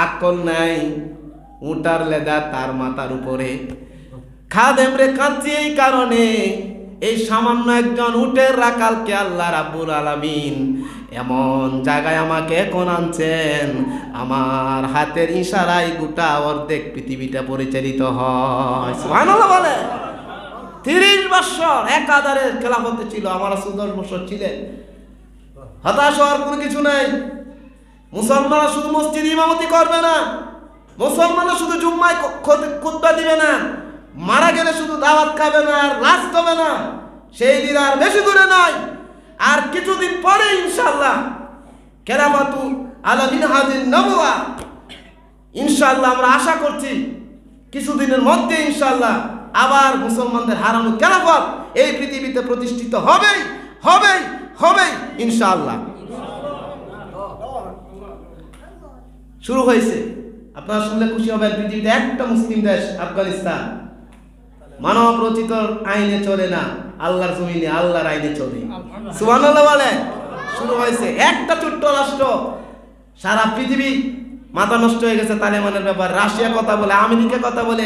আকল নাই, উটার লেদা তার মাথার উপরে। খাদেম রে কাঁদছি এই কারণে, এই সামান্য একজন উটের রাখালকে আল্লাহ রাব্বুল আলামিন এমন জায়গায় আমাকে এখন আনছেন, আমার হাতের ইশারায় গোটা অর্ধেক পৃথিবীটা পরিচালিত হয়। সুবহানাল্লাহ বলে। 30 বছর একাধারে খেলাফতে ছিল, আমার রাসূল 10 বছর ছিলেন। হতাশ হওয়ার কোনো কিছু নাই। মুসলমানরা শুধু মসজিদ ইমামতি করবে না, মুসলমানরা শুধু জুম্মায় খুতবা দিবে না, মারা গেলে শুধু দাওয়াত খাবে না আর লাশ হবে না, সেই দিন আর বেশি দূরে নয়। আর কিছুদিন পরে ইনশাআল্লাহ খেলাফাতু আলা মিনহাজিন নবুয়া, ইনশাআল্লাহ আমরা আশা করছি কিছুদিনের মধ্যে ইনশাআল্লাহ আবার মুসলমানদের হারানো খেলাফত এই পৃথিবীতে প্রতিষ্ঠিত হবেই হবেই হবেই ইনশাআল্লাহ। শুরু হয়েছে, আপনারা শুনলে খুশি হবেন। পৃথিবীতে একটা মুসলিম দেশ আফগানিস্তান, মানব রচিত আইনে চলে না, আল্লাহর জমিনে আল্লাহর আইনে চলে। সুবহানাল্লাহ বলে। শুরু হয়েছে একটা ছোট্ট রাষ্ট্র, সারা পৃথিবী মাথা নষ্ট হয়ে গেছে তালেবানের ব্যাপার। রাশিয়া কথা বলে, আমেরিকা কথা বলে।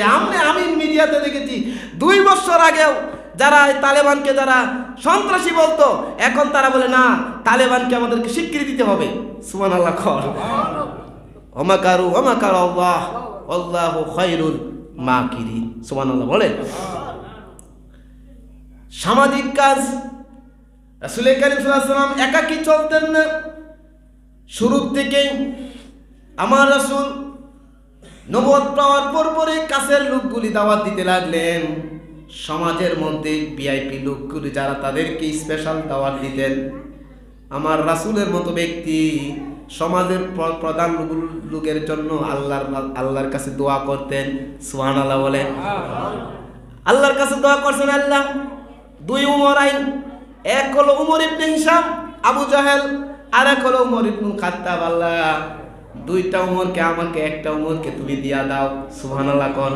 আমি মিডিয়াতে দেখেছি 2 বছর আগেও যারা তালেবানকে যারা সন্ত্রাসী বলতো, এখন তারা বলে না, তালেবানকে আমাদেরকে স্বীকৃতি দিতে হবে। সুবহানাল্লাহ। ওমাকারু ওমাকার আল্লাহ আল্লাহু খায়রুল মাকিরিন। সুবহানাল্লাহ বলে। সামাজিক কাজ রাসূল কারীম সাল্লাল্লাহু আলাইহি ওয়াসাল্লাম একাকী চলতেন না। শুরু থেকেই আমার রাসূল নবুয়ত পাওয়ার পরপরই কাছের লোকগুলি দাওয়াত দিতে লাগলেন। সমাজের মধ্যে ভিআইপি লোকগুলি যারা, তাদেরকে স্পেশাল দাওয়াত দিতেন। আমার রাসূলের মতো ব্যক্তি সমাজের প্রধান লোকের জন্য আল্লাহর কাছে দোয়া করতেন। সুবহানাল্লাহ বলে। আল্লাহর কাছে দোয়া করছেন আল্লাহ 2 উমর আইন, এক হলো উমর ইবনে হিশাম আবু জাহেল, আর এক হলো উমর ইবনে খাত্তাব। আল্লাহ 2টা উমরকে আমাকে, একটা উমরকে তুমি দিয়া দাও। সুবহানাল্লাহ কোন।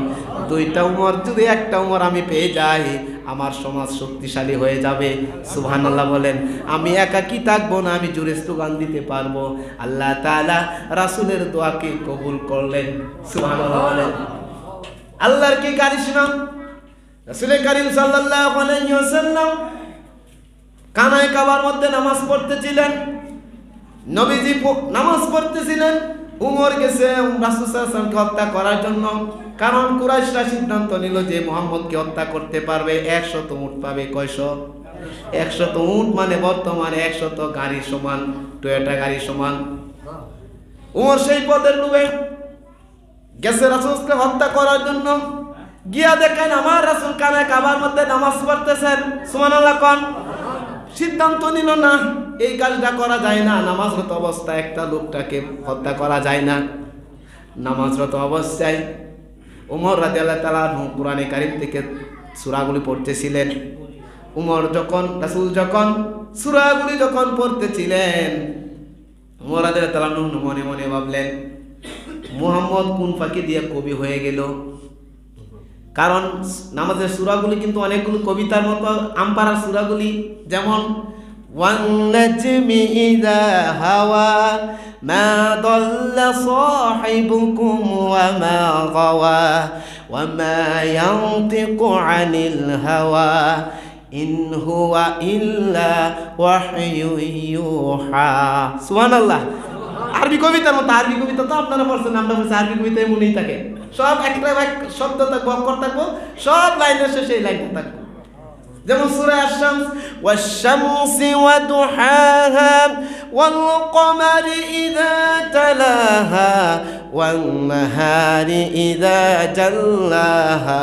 2টা উমর যদি একটা উমর আমি পেয়ে যাই, আমার সমাজ শক্তিশালী হয়ে যাবে। সুবহানাল্লাহ বলেন। আমি একাকী থাকবো না, আমি জোরে স্লোগান দিতে পারবো। আল্লাহ তাআলা রাসূলের দোয়াকে কবুল করলেন। সুবহানাল্লাহ বলেন। আল্লাহর কি কারিশমা! রাসূল কারীম সাল্লাল্লাহু আলাইহি ওয়াসাল্লাম কানায় কাবার মধ্যে নামাজ পড়তেছিলেন। নবীজি নামাজ পড়তেছিলেন, উমর গেছে রাসূল সাল্লাল্লাহু আলাইহি ওয়াসাল্লামকে হত্যা করার জন্য। কারণ কুরাইশরা সিদ্ধান্ত নিল যে মুহাম্মদকে হত্যা করতে পারবে 100 উট পাবে। কয়শো? 100 উট, মানে বর্তমানে 100 গাড়ির সমান, টয়োটা গাড়ির সমান। উমর সেই পদের লোভে গেছে রাসূলকে হত্যা করার জন্য। গিয়া দেখেন আমার রাসূল কানায় কাবার মধ্যে নামাজ পড়তেছেন। সুবহানাল্লাহ কোন। সিদ্ধান্ত নিল না, এই কাজটা করা যায় না। নামাজরত অবস্থায় একটা লোকটাকে হত্যা করা যায় না। নামাজরত অবস্থায় উমর রাদিয়াল্লাহু তাআলা কুরআনে কারীম থেকে সূরাগুলি পড়তেছিলেন। উমর যখন, রাসূল যখন সূরাগুলি যখন পড়তেছিলেন, উমর রাদিয়াল্লাহু তাআলা মনে মনে ভাবলেন, মুহাম্মদ কোন ফাঁকি দিয়ে কবি হয়ে গেল। কারণ নামাজের সূরাগুলি কিন্তু অনেকগুলো কবিতার মতো, আমপারার সূরাগুলি, যেমন ওয়ান নাজমি ইযা হাওয়া মা দাল্লা সাহিবুকুম ওয়া মা গাওয়া ওয়া মা ইয়ানতিকু আনিল হাওয়া ইন হুয়া ইল্লা ওয়াহয়ু ইউহা। সুবহানাল্লাহ। আরবি কবিতার মতো। আরবি কবিতা তো আপনারা পড়ছেন, আমরা পড়ছি। আরবি কবিতা এমনই থাকে, সব একটা শব্দ থাকবো, অক্ষর থাকবো, সব লাইনের শেষে এই লাইনটা থাকবো। যেমন সূরা আশ-শামস, ওয়াশ-শামসি ওয়া দুহাহা ওয়াল কমারি ইযা তালাহা ওয়ান নাহারি ইযা জাল্লাহা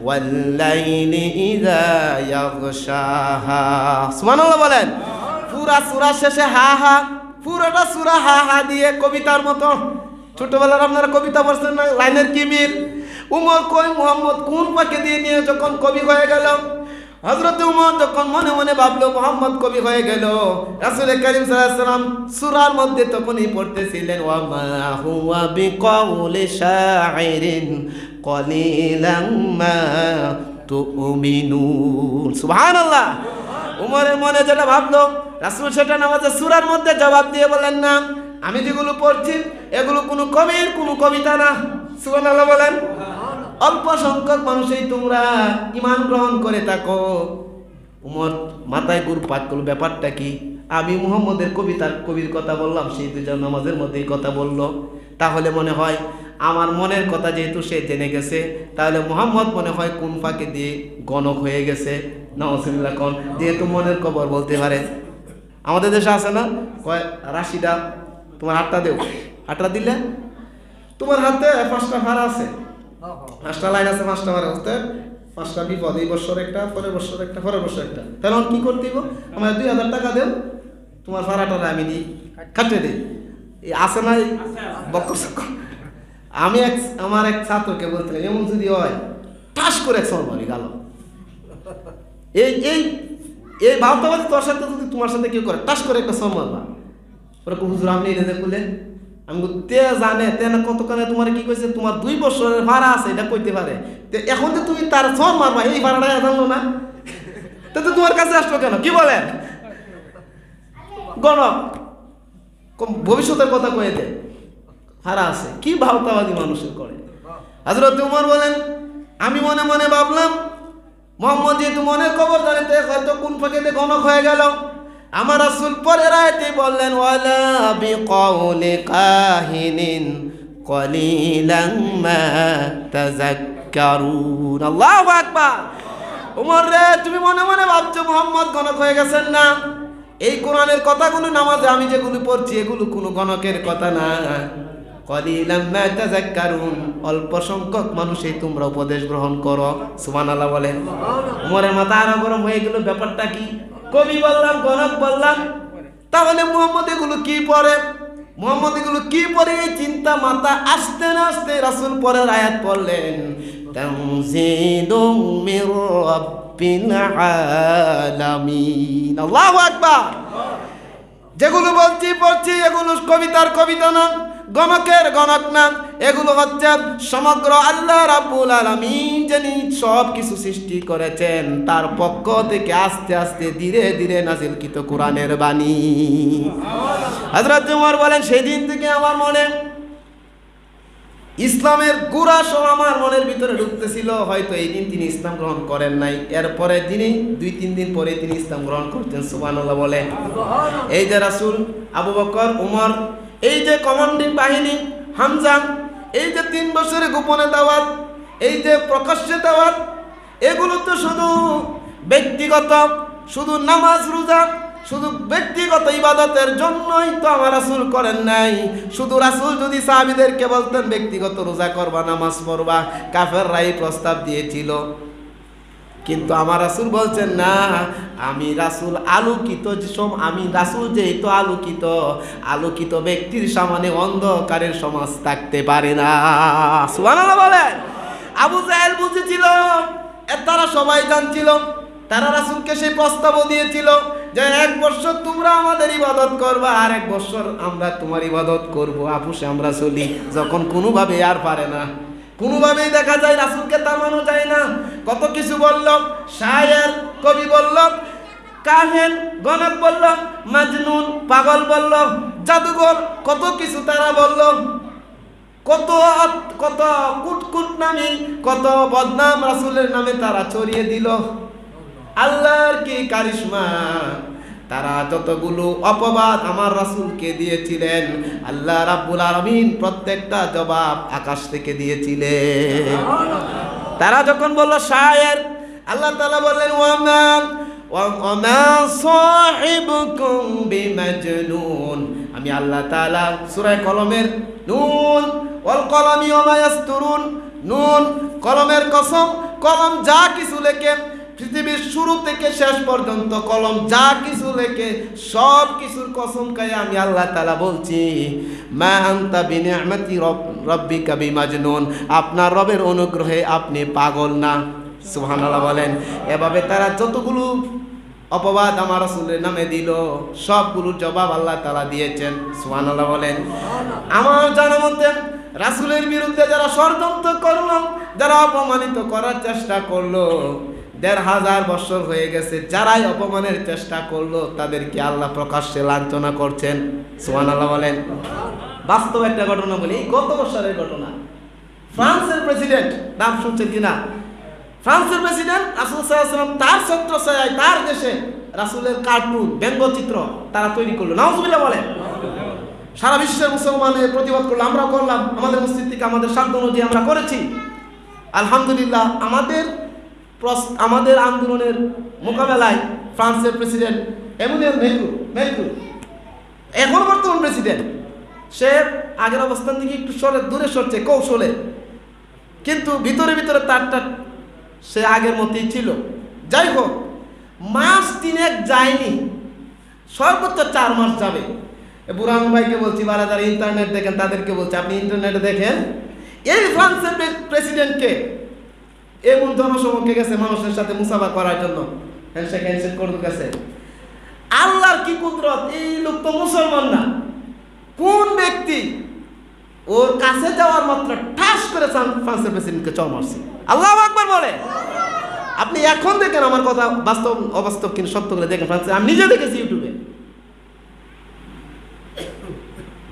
ওয়াল লাইলি ইযা ইয়াগশাহা। সুবহানাল্লাহ বলেন। পুরা সূরা শেষে হা হা, পুরোটা সূরা হা হা দিয়ে কবিতার মতো। ছোটবেলার আপনারা কবিতা পড়ছেন না, লাইনের কি মিল। উমর কই মুহাম্মদ কোন পাকে দিয়ে নিয়ে যখন কবি হয়ে গেল, হযরত উমর যখন মনে মনে ভাবলো মুহাম্মদ কবি হয়ে গেল, রাসূল কারীম সাল্লাল্লাহু আলাইহি ওয়াসাল্লাম সূরার মধ্যে তখনই পড়তেছিলেন, ওয়া মা হুয়া বিকাউলি শাইরিন কলিলাম মা তুমিনুন। সুবহানাল্লাহ। উমরের মনে যেটা ভাবলো, রাসূল সেটা নামাজের সূরার মধ্যে জবাব দিয়ে বলেন না, আমি যেগুলো পড়ছি এগুলো কোনো কবির কোনো কবিতা না। সুবহানাল্লাহ বলেন। অল্প সংখ্যক মানুষই তোমরা ঈমান গ্রহণ করে থাকো। উমর মাথায় ঘুরপাক করল, ব্যাপারটা কি? আমি মুহাম্মদের কবির কথা বললাম, সেই দুজন নামাজের মধ্যেই কথা বলল। তাহলে মনে হয় আমার মনের কথা যেহেতু সে জেনে গেছে, তাহলে মুহাম্মদ মনে হয় কোন ফাঁকে দিয়ে গণক হয়ে গেছে। নাউজুবিল্লাহ কোন, যেহেতু মনের খবর বলতে পারে। আমাদের দেশে আছে না, কয় রাশিদা তোমার হাতটা দেও, হাতটা দিলে তোমার হাতে 5টা ভাড়া আছে, 5টা লাইন আছে, 5টা ভাড়া আছে, 5টা বিপদ, এই বছর একটা, পরের বছর একটা, পরের বছর একটা। তাহলে কি করতে দিব? আমার 2000 টাকা দেও, তোমার ভাড়াটা আমি দিই, কাটিয়ে দিই। এই আছে না বক্কর চক্কর। আমি আমার এক ছাত্রকে বলছিলাম, এমন যদি হয় ঠাস করে এক সরমারি গেল। এই এই এই ভাবতাবাদী তোর সাথে যদি তোমার সাথে কেউ করে টাস করে একটা সর মারবা। ওরকম হুজুর আপনি এটা করলেন, আমি তে জানে তে না কতক্ষণে তোমার কি কইছে, তোমার 2 বছরের ভাড়া আছে, এটা কইতে পারে। এখন যে তুমি তার সর মারবা, এই ভাড়াটা জানলো না, তো তোমার কাছে আসলো কেন? কি বলেন? গণক ভবিষ্যতের কথা কয়ে দেয়, ভাড়া আছে। কি ভাবতাবাদী মানুষের করে। হযরত উমর বলেন, আমি মনে মনে ভাবলাম মুহাম্মদ যেহেতু মনের খবর জানিতে হয়তো কোন ফাঁকেতে গণক হয়ে গেল। আমার রাসূল পরের আয়াতে বললেন, ওয়ালা বিকাউলি কাহিনিন কলিলাম মা তাযাক্কারুন। আল্লাহু আকবার। উমর রে, তুমি মনে মনে ভাবছো মুহাম্মদ গণক হয়ে গেছেন না। এই কোরআনের কথাগুলো নামাজে আমি যেগুলো পড়ছি এগুলো কোনো গণকের কথা না। কলিলাম মা তাযাক্কারুন, অল্প সংখ্যক মানুষই তোমরা উপদেশ গ্রহণ করো। সুবহানাল্লাহ বলেন। উমরের মাথা আরো গরম হয়ে গেল, ব্যাপারটা কি? কবি বললাম, গণক বললাম, তাহলে মুহাম্মদ এগুলো কি পড়ে? মুহাম্মদ এগুলো কি পড়ে? এই চিন্তা মাথা আসতে না আসতে রাসূল পরের আয়াত পড়লেন, তানজিলুম মির রাব্বিল আলামিন। আল্লাহু আকবার। যেগুলো পড়ছি এগুলো কবিতার কবিতা না, গণকের গণক না, এগুলো হচ্ছে সমগ্র আল্লাহ রাব্বুল আলামিন যিনি সব কিছু সৃষ্টি করেছেন তার পক্ষ থেকে আস্তে আস্তে ধীরে ধীরে নাজিলকৃত কোরআনের বাণী। হযরত উমর বলেন, সেই দিন থেকে আমার মনে ইসলামের গুড়া সব আমার মনের ভিতরে ঢুকতেছিল। হয়তো এই দিন তিনি ইসলাম গ্রহণ করেন নাই, এরপরে দিনই 2-3 দিন পরে তিনি ইসলাম গ্রহণ করতেন। সুবহানাল্লাহ বলে। এই যে রাসূল, আবু বকর, উমর, এই যে কমান্ডিং বাহিনী হামজা, এই যে 3 বছরের গোপনে দাওয়াত, এই যে প্রকাশ্যে দাওয়াত, এগুলো তো শুধু ব্যক্তিগত, শুধু নামাজ রোজা, শুধু ব্যক্তিগত ইবাদতের জন্যই তো আমার রাসূল করেন নাই। শুধু রাসূল যদি সাহাবীদেরকে বলতেন ব্যক্তিগত রোজা করবা, নামাজ পড়বা, কাফেররাই প্রস্তাব দিয়েছিল। কিন্তু আমার রাসূল বলছেন না, আমি রাসূল আলোকিত, আমি রাসূল যেহেতু আলোকিত ব্যক্তির সামনে অন্ধকারের সমাজ থাকতে পারে না। সুবহানাল্লাহ বলেন। আবু জাহেল বুঝেছিল, তারা সবাই জানছিল, তারা রাসূলকে সেই প্রস্তাবও দিয়েছিল যে 1 বছর তোমরা আমাদের ইবাদত করবা, আর 1 বছর আমরা তোমার ইবাদত করবো, আপুসে আমরা চলি। যখন কোনোভাবে আর পারে না, কোনোভাবেই দেখা যায় রাসূলকে থামানো যায় না, কত কিছু বলল, শায়ের কবি বলল, কাহেন গণক বলল, মাজনুন পাগল বলল, জাদুঘর, কত কিছু তারা বলল, কত কত কুটকুট নামে কত বদনাম রাসূলের নামে তারা ছড়িয়ে দিল। আল্লাহর কি কারিশমা, তারা যতগুলো অপবাদ আমার রাসূলকে দিয়েছিলেন, আল্লাহ রাব্বুল আলামিন প্রত্যেকটা জবাব আকাশ থেকে দিয়েছিলেন। তারা যখন বলল শায়ের, আল্লাহ তাআলা বললেন, ওয়ামা সাহিবুকুম বিমাজনুন। আমি আল্লাহ তাআলা সূরা কলমের নুন ওয়াল কলামি ওয়া ইয়াসতুরুন, নুন কলমের কসম, কলম যা কিছু লেখে, পৃথিবীর শুরু থেকে শেষ পর্যন্ত কলম যা কিছু লেখে সব কিছুর কসম খাই আমি আল্লাহ তাআলা বলছি, মা আনতা বিনিআমাতি রাব্বিকা বিমাজনুন, আপনার রবের অনুগ্রহে আপনি পাগল না। সুবহানাল্লাহ বলেন। এভাবে তারা যতগুলো অপবাদ আমার রাসূলের নামে দিল, সবগুলোর জবাব আল্লাহ তাআলা দিয়েছেন। সুবহানাল্লাহ বলেন। আমার জানা মতে রাসূলের বিরুদ্ধে যারা ষড়যন্ত্র করলো, যারা অপমানিত করার চেষ্টা করলো, 1500 বছর হয়ে গেছে। যারাই অপমানের চেষ্টা করলো তাদেরকে আল্লাহ প্রকাশ্যে লাঞ্ছনা করছেন। সুবহানাল্লাহ বলেন। বাস্তব একটা ঘটনা বলি, গত বছরের ঘটনা। ফ্রান্সের প্রেসিডেন্ট, নাম শুনছেন কিনা? ফ্রান্সের প্রেসিডেন্ট রাসূল সাল্লাল্লাহু আলাইহি ওয়াসাল্লাম তার ছত্রছায়ায় তার দেশে রাসূলের কার্টুন ব্যঙ্গচিত্র তারা তৈরি করলো। নাউজুবিল্লাহ বলেন। সারা বিশ্বের মুসলমানের প্রতিবাদ করলো, আমরাও করলাম। আমাদের মসজিদ থেকে আমাদের সাধ্য অনুযায়ী আমরা করেছি। আলহামদুলিল্লাহ আমাদের আন্দোলনের মোকাবেলায় ফ্রান্সের প্রেসিডেন্ট এমুনুয়েল ম্যাক্রো এখন বর্তমান প্রেসিডেন্ট, সে আগের অবস্থান থেকে একটু দূরে সরছে কৌশলে, কিন্তু ভিতরে ভিতরে তারটা সে আগের মতোই ছিল। যাই হোক, মাস 3 যায়নি, সর্বোচ্চ 4 মাস যাবে। বুরান ভাইকে বলছি, যারা ইন্টারনেট দেখেন তাদেরকে বলছি, আপনি ইন্টারনেটে দেখেন এই ফ্রান্সের প্রেসিডেন্টকে এমন জনসমক্ষে গেছে মানুষের সাথে মুসাফা করার জন্য, হ্যান্ডশেক করতে গেছে। আল্লাহর কি কুদরত! এই লোক তো মুসলমান না। কোন ব্যক্তি ওর কাছে যাওয়ার মাত্র ঠাস করে ফ্রান্সের প্রেসিডেন্টকে চড় মারছে। আল্লাহু আকবার বলে। আপনি এখন দেখেন, আমার কথা বাস্তব অবাস্তব কিন্তু সত্য করে দেখেন। ফ্রান্সে আমি নিজে দেখেছি ইউটিউবে।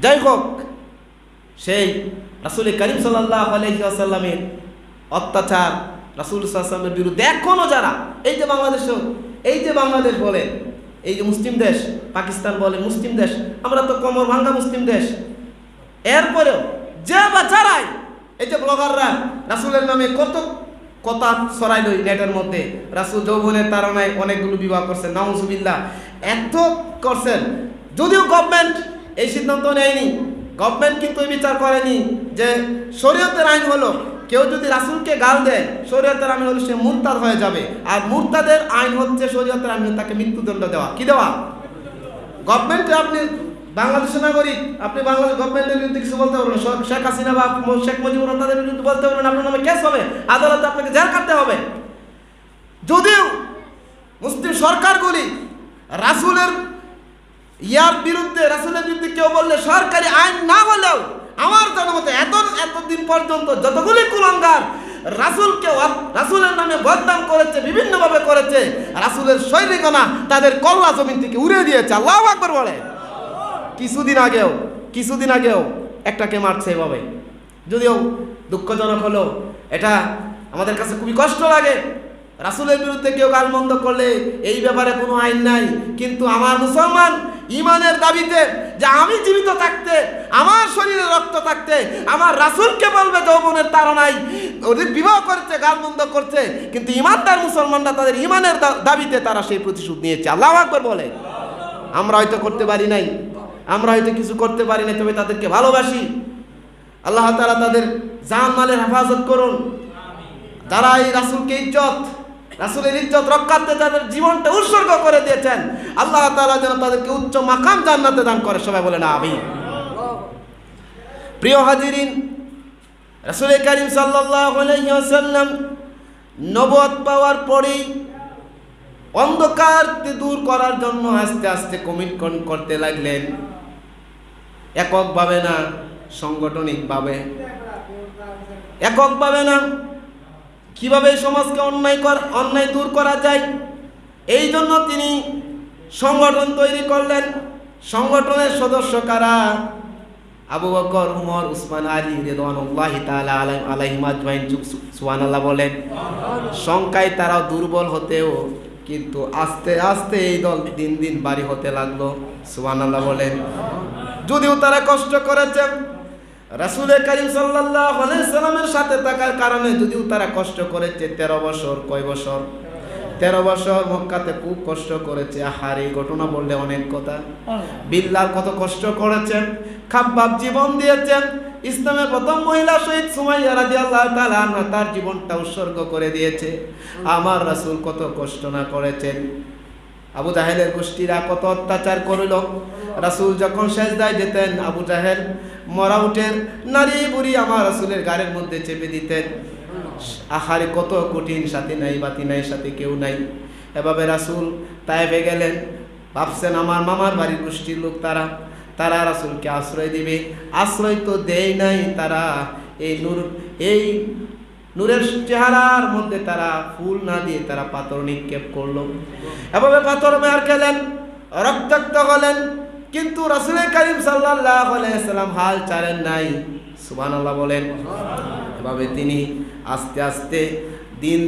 যাই হোক, সেই রাসূল করিম সাল্লাল্লাহু আলাইহি ওয়াসাল্লামের অত্যাচার, রাসূল সাল্লাল্লাহু আলাইহি ওয়াসাল্লামের বিরুদ্ধে এখনো যারা, এই যে বাংলাদেশ বলে, এই যে মুসলিম দেশ, পাকিস্তান বলে মুসলিম দেশ, আমরা তো কোমর ভাঙ্গা মুসলিম দেশ, এরপরেও যে বা যারাই এই যে ব্লগাররা রাসূলের নামে কত কথা ছড়াইল নেটের মধ্যে, রাসূল যৌবনের তাড়নায় অনেকগুলো বিবাহ করছেন, নাউজুবিল্লাহ, এত করছেন। যদিও গভর্নমেন্ট এই সিদ্ধান্ত নেয়নি, গভর্নমেন্ট কিন্তু বিচার করেনি যে শরীয়তের আইন হলো কেউ যদি রাসূলকে গাল দেয়, শরীয়তের আইন হলো সে মুরতাদ হয়ে যাবে। আর মুরতাদের আইন হচ্ছে শরীয়তের আইন তাকে মৃত্যুদণ্ড দেওয়া। কি দেওয়া? গভর্নমেন্টে আপনি বাংলাদেশের নাগরিক, আপনি বাংলাদেশ গভর্নমেন্টের বিরুদ্ধে কিছু বলতে পারবেন না। শেখ হাসিনা বা শেখ মুজিবুর রহমান তাদের বিরুদ্ধে বলতে পারবেন, আপনার নামে কেস হবে, আদালতে আপনাকে জেল কাটতে হবে। যদিও মুসলিম সরকারগুলি রাসূলের রাসূলের বিরুদ্ধে কেউ বললে সরকারি আইন না বলেও আমার জনমতে এতদিন পর্যন্ত যতগুলি কুলাঙ্গার রাসূলের নামে বদনাম করেছে, বিভিন্নভাবে করেছে, রাসূলের সৈনিকগণ তাদের কল্লা জমিন থেকে উড়িয়ে দিয়েছে। আল্লাহু আকবার বলে। কিছুদিন আগেও একটাকে মারছে এভাবে। যদিও দুঃখজনক হলো, এটা আমাদের কাছে খুবই কষ্ট লাগে। রাসূলের বিরুদ্ধে কেউ গালমন্দ করলে এই ব্যাপারে কোনো আইন নাই, কিন্তু আমার মুসলমান ইমানের দাবিতে যে আমি জীবিত থাকতে, আমার শরীরে রক্ত থাকতে আমার রাসূলকে বলবে যৌবনের তাড়নায় ওদের বিবাহ করছে, গালমন্দ করছে, কিন্তু ইমানদার মুসলমানরা তাদের ইমানের দাবিতে তারা সেই প্রতিশোধ নিয়েছে। আল্লাহু আকবার বলে। আমরা হয়তো করতে পারি নাই, আমরা হয়তো কিছু করতে পারি না, তবে তাদেরকে ভালোবাসি। আল্লাহ তাআলা তাদের জান মালের হেফাজত করুন। যারা এই রাসূলের ইজ্জত রক্ষার্থে তাদের জীবনটা উৎসর্গ করে দিয়েছেন, আল্লাহ তাআলা যেন তাদেরকে উচ্চ মাকাম জান্নাতে দান করে। সবাই বলেন আমিন। প্রিয় হাজিরিন, রাসূল করিম সাল্লাল্লাহু আলাইহি ওয়াসাল্লাম নবুয়ত পাওয়ার পরেই অন্ধকারকে দূর করার জন্য আস্তে আস্তে কমিটমেন্ট করতে লাগলেন। এককভাবে না, সাংগঠনিকভাবে। এককভাবে না, কিভাবে সমাজকে অন্যায় দূর করা যায়, এই জন্য তিনি সংগঠন তৈরি করলেন। সংগঠনের সদস্য কারা? আবু বকর, উমর, উসমান, আলী রাদিয়াল্লাহু তাআলা আলাইহিম আজমাইন। সুবহানাল্লাহ বলেন। সংখ্যায় তারা দুর্বল হতেও কিন্তু আস্তে আস্তে এই দল দিন দিন ভারী হতে লাগলো। সুবহানাল্লাহ বলেন। যদিও তারা কষ্ট করেছে, রাসূল করিম সাল্লাল্লাহু আলাইহি সাল্লামের সাথে থাকার কারণে যদিও তারা কষ্ট করেছে 13 বছর, কয় বছর? 13 বছর মক্কাতে খুব কষ্ট করেছে। আহার, এই ঘটনা বললে অনেক কথা। বিল্লাল কত কষ্ট করেছেন, খাব্বাব জীবন দিয়েছেন। ইসলামের প্রথম মহিলা শহীদ সুমাইয়া রাদিয়াল্লাহু তাআলা আনহা তার জীবনটা উৎসর্গ করে দিয়েছে। আমার রাসূল কত কষ্ট না করেছেন। আবু জাহেলের গোষ্ঠীরা কত অত্যাচার করিল। রাসূল যখন সেজদায় যেতেন, আবু জাহেল মরা উটের নারী বুড়ি আমার রাসূলের গাড়ির মধ্যে চেপে দিতেন। আহারে, কত কঠিন, সাথী নাই, বাতি নাই, সাথে কেউ নাই। এভাবে রাসূল তায়েফে গেলেন। ভাবছেন আমার মামার বাড়ির গোষ্ঠীর লোক, তারা রাসূলকে আশ্রয় দিবে। আশ্রয় তো দেয় নাই। তারা এই নূরের চেহারার মধ্যে তারা ফুল না দিয়ে তারা পাথর নিক্ষেপ করলো, এভাবে পাথর মার খেলেন, রক্তাক্ত হলেন, কিন্তু রাসূল করিম সাল্লাল্লাহু আলাইহি ওয়াসাল্লাম হাল ছাড়েন নাই। সুবহানাল্লাহ বলেন। এভাবে তিনি আস্তে আস্তে দিন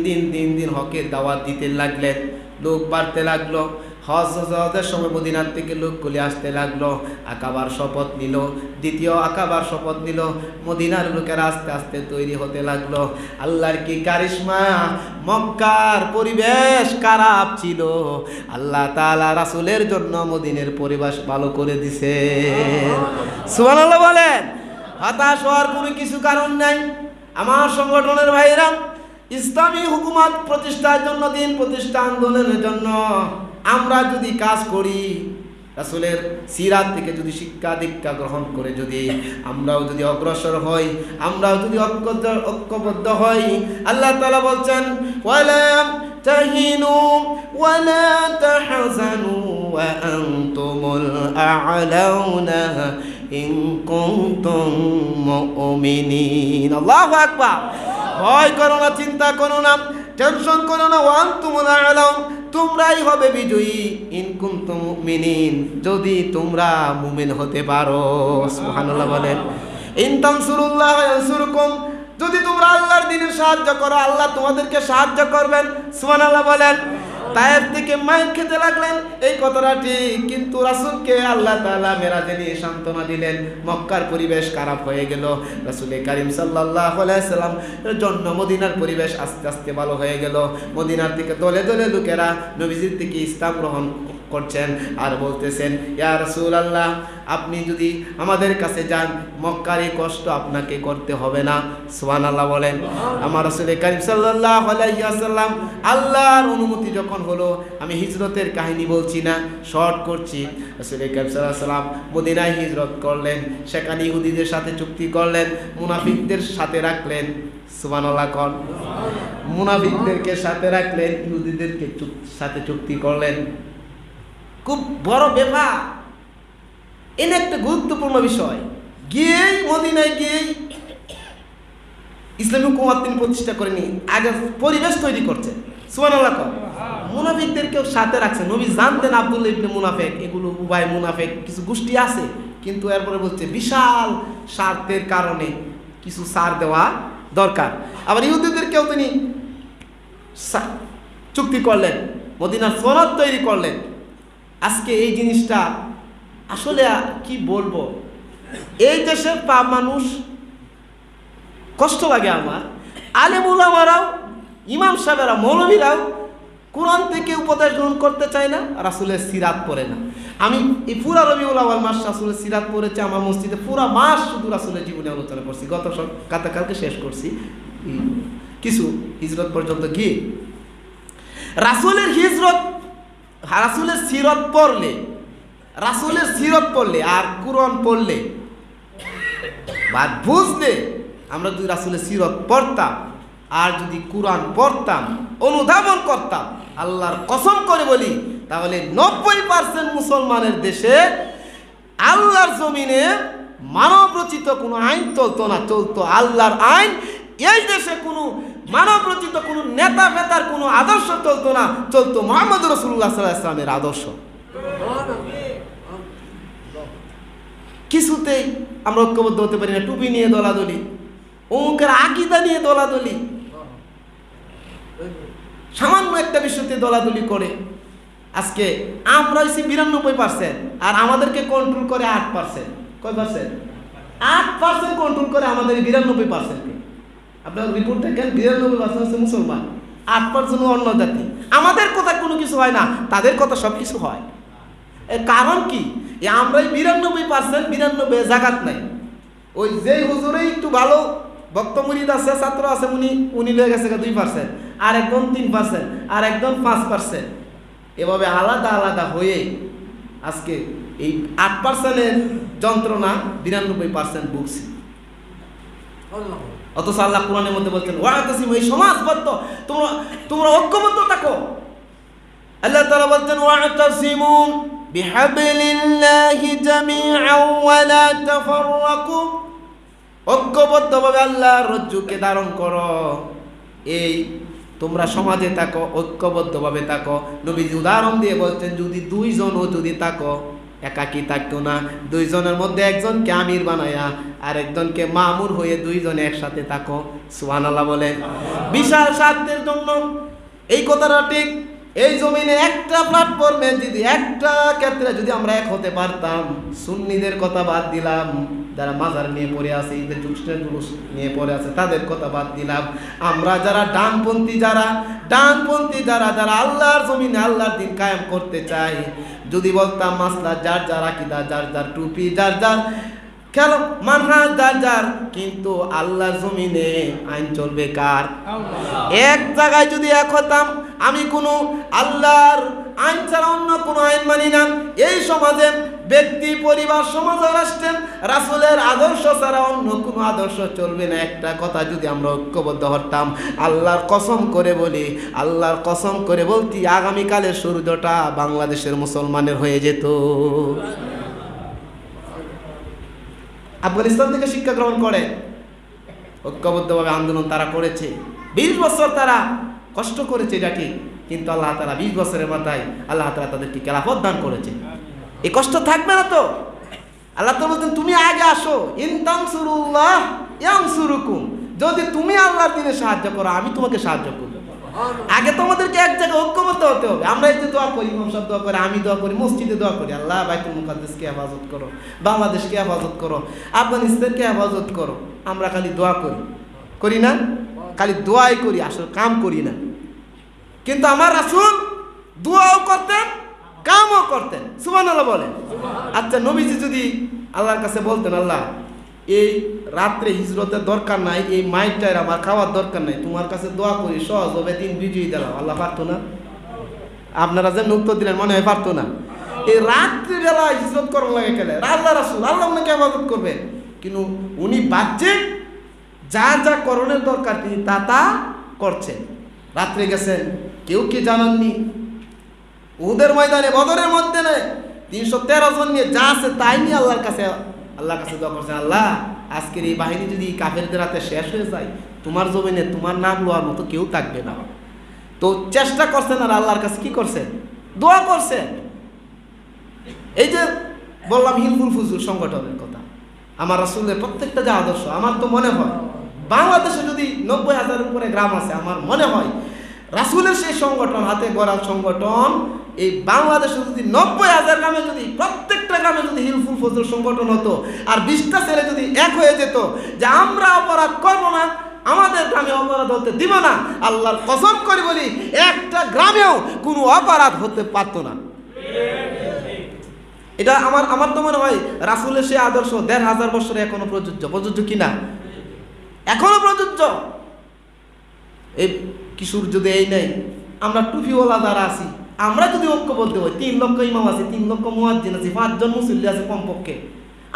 দিন হকের দাওয়াত দিতে লাগলেন। লোক বাড়তে লাগলো। হজের সময় মদিনার থেকে লোকগুলি আসতে লাগলো। আকাবার শপথ নিল, দ্বিতীয় আকাবার শপথ নিল। মদিনার লোকেরা আস্তে আস্তে তৈরি হতে লাগলো। আল্লাহর কি কারিশমা! মক্কার পরিবেশ খারাপ ছিল, আল্লাহ তাআলা রাসূলের জন্য মদিনার পরিবেশ ভালো করে দিছে। সুবহানাল্লাহ বলেন। হতাশ হওয়ার কোনো কিছু কারণ নাই। আমার সংগঠনের ভাইরা, ইসলামী হুকুমত প্রতিষ্ঠার জন্য, দিন প্রতিষ্ঠা আন্দোলনের জন্য আমরা যদি কাজ করি, রাসূলের সিরাত থেকে যদি শিক্ষা দীক্ষা গ্রহণ করে যদি আমরাও যদি অগ্রসর হই, আমরাও যদি ঐক্যবদ্ধ হই, আল্লাহ তাআলা বলছেন ওয়ালা তাহিনু ওয়ালা তাহজানু ওয়া আনতুমুল আ'লাউনা ইন কুনতুম মুমিনিন। আল্লাহু আকবার। ভয় করো না, চিন্তা করো না, টেনশন করো না। ওয়া আনতুমুল আ'লাউন, তোমরাই হবে বিজয়ী। ইন কুনতুম মুমিনিন, যদি তোমরা মুমিন হতে পারো। সুবহানাল্লাহ বলেন। ইন তানসুরুল্লাহ ইয়ানসুরকুম, যদি তোমরা আল্লাহর দ্বীনে সাহায্য করো, আল্লাহ তোমাদেরকে সাহায্য করবেন। সুবহানাল্লাহ বলেন। তায়েফ থেকে মাইর খেতে লাগলেন, এই কথাটা ঠিক, কিন্তু রাসূলকে আল্লাহ তাআলা মেরাজে নিয়ে সান্ত্বনা দিলেন। মক্কার পরিবেশ খারাপ হয়ে গেল। রাসূল করিম সাল্লাল্লাহু আলাইহি সাল্লাম এর জন্য মদিনার পরিবেশ আস্তে আস্তে ভালো হয়ে গেল। মদিনার থেকে দলে দলে লোকেরা নবীজির থেকে ইসলাম গ্রহণ করছেন আর বলতেছেন, ইয়া রাসূলুল্লাহ, আপনি যদি আমাদের কাছে যান, মক্কার এই কষ্ট আপনাকে করতে হবে না। সুবহানাল্লাহ বলেন। আমার রাসূল করিম সাল্লাল্লাহু আলাইহি ওয়াসাল্লাম আল্লাহর অনুমতি যখন হলো, আমি হিজরতের কাহিনী বলছি না, শর্ট করছি। রাসূল করিম সাল্লাল্লাহু আলাইহি ওয়াসাল্লাম মদিনায় হিজরত করলেন, সেখানে ইহুদিদের সাথে চুক্তি করলেন, মুনাফিকদের সাথে রাখলেন। সুবহানাল্লাহ কোন। মুনাফিকদেরকে সাথে রাখলেন, ইহুদিদেরকে সাথে চুক্তি করলেন। খুব বড় ব্যাপার, এনে একটা গুরুত্বপূর্ণ বিষয়। গিয়েই মদিনায় গিয়েই ইসলামী হুকুমত তিনি প্রতিষ্ঠা করেনি, আগে পরিবেশ তৈরি করছেন। সুবহানাল্লাহ। মুনাফিকদেরকেও সাথে রাখছেন। নবী জানতেন আব্দুল্লাহ ইবনে মুনাফিক, এগুলো উভয় মুনাফিক কিছু গোষ্ঠী আছে, কিন্তু এরপরে বলছে বিশাল স্বার্থের কারণে কিছু ছাড় দেওয়া দরকার। আবার ইহুদিদেরকেও তিনি চুক্তি করলেন, মদিনার সনদ তৈরি করলেন। আজকে এই জিনিসটা আসলে কি বলবো, এই দেশের মানুষ কষ্ট লাগে আমার। আলেম উলামারাও, ইমাম সাহেবেরা, মৌলভীরাও কোরআন থেকে উপদেশ গ্রহণ করতে চায় না, রাসূলের সিরাত পড়ে না। আমি এই পুরা রবিউল আউয়াল মাস রাসূলের সিরাত পড়েছি আমার মসজিদে, পুরা মাস শুধু রাসূলের জীবনে আলোচনা করছি। কালকে শেষ করছি, কিছু হিজরত পর্যন্ত গিয়ে। রাসূলের হিজরত, রাসূলের সিরাত পড়লে, রাসূলের সিরাত পড়লে আর কুরআন পড়লে বা বুঝলে, আমরা যদি রাসূলের সিরাত পড়তাম আর যদি কুরআন পড়তাম, অনুধাবন করতাম, আল্লাহর কসম করে বলি, তাহলে 90% মুসলমানের দেশে আল্লাহর জমিনে মানব রচিত কোনো আইন চলতো না, চলতো আল্লাহর আইন। এই দেশে কোনো মানব রচিত কোনো নেতা ফেতার কোনো আদর্শ চলতো না, চলতো মুহাম্মদ রাসূলুল্লাহ সাল্লাল্লাহু আলাইহি ওয়াসাল্লামের আদর্শ। কিছুতেই আমরা ঐক্যবদ্ধ হতে পারি না। টুপি নিয়ে দলাদলি, অমুকের আকীদা নিয়ে দলাদলি, সামান্য একটা বিষয়তে দলাদলি করে। আজকে আমরা হচ্ছি 92% আর আমাদেরকে কন্ট্রোল করে 8%। কয় পার্সেন্ট? 8% কন্ট্রোল করে আমাদের 92%কে। আপনার রিপোর্ট দেখেন, 92% হচ্ছে মুসলমান, 8% অন্য জাতি। আমাদের কথা কোনো কিছু হয় না, তাদের কথা সব কিছু হয়। এর কারণ কি? আমরা 92%, 92 জাগাত নাই। ওই যে হুজুরে একটু ভালো ভক্ত মুরিদ আছে, ছাত্র আছে, উনি লয়ে গেছে 2%, আর একদম 3%, আর একদম 5%। এভাবে আলাদা আলাদা হয়ে আজকে এই 8%-এর যন্ত্রণা 92% ভুগছি। অথচ আল্লাহ কোরআনের মধ্যে বলছেন ওয়াতাসিমু, এই সমাজবদ্ধ, তোমরা ঐক্যবদ্ধ থাকো। আল্লাহ তাআলা বলছেন ওয়াতাসিমু বিহাবলিল্লাহি জামিআন ওয়া লা তাফাররাকু, ঐক্যবদ্ধভাবে আল্লাহর রজ্জুকে ধারণ করো, এই তোমরা সমাজে থাকো, ঐক্যবদ্ধভাবে থাকো। নবীজি উদাহরণ দিয়ে বলছেন, যদি দুইজনও যদি থাকো, একাকী থাকতো না, দুইজনের মধ্যে একজনকে আমির বানায়া আর একজনকে মামুর হয়ে দুইজনে একসাথে থাকো। সুবহানাল্লাহ বলেন। বিশাল স্বার্থের জন্য এই কথাটা ঠিক। এই জমিনে একটা প্ল্যাটফর্মে যদি একটা ক্ষেত্রে যদি আমরা এক হতে পারতাম, সুন্নিদের কথা বাদ দিলাম, যারা মাজার নিয়ে পড়ে আছে, ঈদের জুলুস নিয়ে পড়ে আছে, তাদের কথা বাদ দিলাম, আমরা যারা ডানপন্থী যারা আল্লাহর জমিনে আল্লাহর দিন কায়েম করতে চাই, যদি বলতাম মাসলা যার যার আকীদা, যার যার টুপি, যার যার কেন মানহাজ, যার যার, কিন্তু আল্লাহর জমিনে আইন চলবে কার? এক জায়গায় যদি এক হতাম, আমি কোনো আল্লাহর আইন ছাড়া অন্য কোনো আইন মানি না, এই সমাজে ব্যক্তি, পরিবার, সমাজ, রাষ্ট্রের রাসূলের আদর্শ ছাড়া অন্য কোনো আদর্শ চলবে না, একটা কথা যদি আমরা ঐক্যবদ্ধ হতাম, আল্লাহর কসম করে বলি, আল্লাহর কসম করে বলতি, আগামীকালের সূর্যটা বাংলাদেশের মুসলমানের হয়ে যেত। আফগানিস্তান থেকে শিক্ষা গ্রহণ করে ঐক্যবদ্ধভাবে আন্দোলন তারা করেছে, 20 বছর তারা কষ্ট করেছে, এটা ঠিক, কিন্তু আল্লাহ তাআলা 20 বছরের মাথায় আল্লাহ তাআলা তাদেরকে খেলাফত দান করেছে। এই কষ্ট থাকবে না তো? আল্লাহ তাআলা বলতেন, তুমি আগে আসো, ইন তানসুরুল্লাহ ইয়ানসুরুকুম, যদি তুমি আল্লাহর দ্বীনে সাহায্য করো, আমি তোমাকে সাহায্য করব। আগে তোমাদেরকে এক জায়গায় ঐক্যবদ্ধ হতে হবে। আমরা এই যে দোয়া করি, ইমাম সাহেব দোয়া করে, আমি দোয়া করি, মসজিদে দোয়া করি, আল্লাহ বাইতুল মুকাদ্দাসকে হেফাজত করো, বাংলাদেশকে হেফাজত করো, আফগানিস্তানকে হেফাজত করো। আমরা খালি দোয়া করি না? খালি দোয়াই করি, আসলে কাম করি না। কিন্তু আমার রাসূল দোয়াও করতেন, কামও করতেন। সুবহানাল্লাহ বলেন। আচ্ছা, নবীজি যদি আল্লাহর কাছে বলতেন, আল্লাহ এই রাত্রে হিজরতের দরকার নাই, এই মাইকটার আমার খাওয়ার দরকার নাই, তোমার কাছে দোয়া করি, সহজ হবে, দিন বিজয়ী দিলাম, আল্লাহ পারতো না? আপনারা যে উত্তর দিলেন, মনে হয় পারতো না। এই রাত্রিবেলা হিজরত করার লাগে গেলে আল্লাহ রাসূল, আল্লাহ ওনাকে হেফাজত করবে, কিন্তু উনি বাহ্যিক যা যা করণের দরকার তিনি তা করছেন। রাত্রে গেছেন, কেউ কি জানাননি? উহুদের ময়দানে, বদরের মধ্যে 313 জন নিয়ে যা আছে তাই নিয়ে আল্লাহর কাছে দোয়া করছেন, আল্লাহ আজকের এই বাহিনী যদি কাফেরদের হাতে শেষ হয়ে যায়, তোমার জমিনে তোমার নাম লওয়ার মতো কেউ থাকবে না। তো চেষ্টা করছেন আর আল্লাহর কাছে কি করছেন? দোয়া করছেন। এই যে বললাম হিলফুল ফুজুল সংগঠনের কথা, আমার রাসূলের প্রত্যেকটা যে আদর্শ, আমার তো মনে হয় বাংলাদেশে যদি 90,000 উপরে গ্রাম আছে, আমার মনে হয় রাসূলের সেই সংগঠন, হাতে গড়া সংগঠন, এই বাংলাদেশে যদি 90,000 গ্রামে যদি প্রত্যেকটা গ্রামে যদি হিলফুল ফজল সংগঠন হতো, আর 20টা ছেলে যদি এক হয়ে যেত যে আমরা অপরাধ করব না, আমাদের গ্রামে অপরাধ হতে দিব না, আল্লাহর কসম করে বলি, একটা গ্রামেও কোনো অপরাধ হতে পারত না। এটা আমার তো মনে হয় রাসূলের সেই আদর্শ 1500 বছরে এখনো প্রযোজ্য কিনা? এখনো প্রযোজ্য। এই কিশোর যদি এই নেই, আমরা টুপিওয়ালা যারা আছি, আমরা যদি ঐক্যবদ্ধ হই, 3 লক্ষ ইমাম আছে, 3 লক্ষ মুয়াজ্জিন আছে, 5 জন মুসল্লি আছে কমপক্ষে,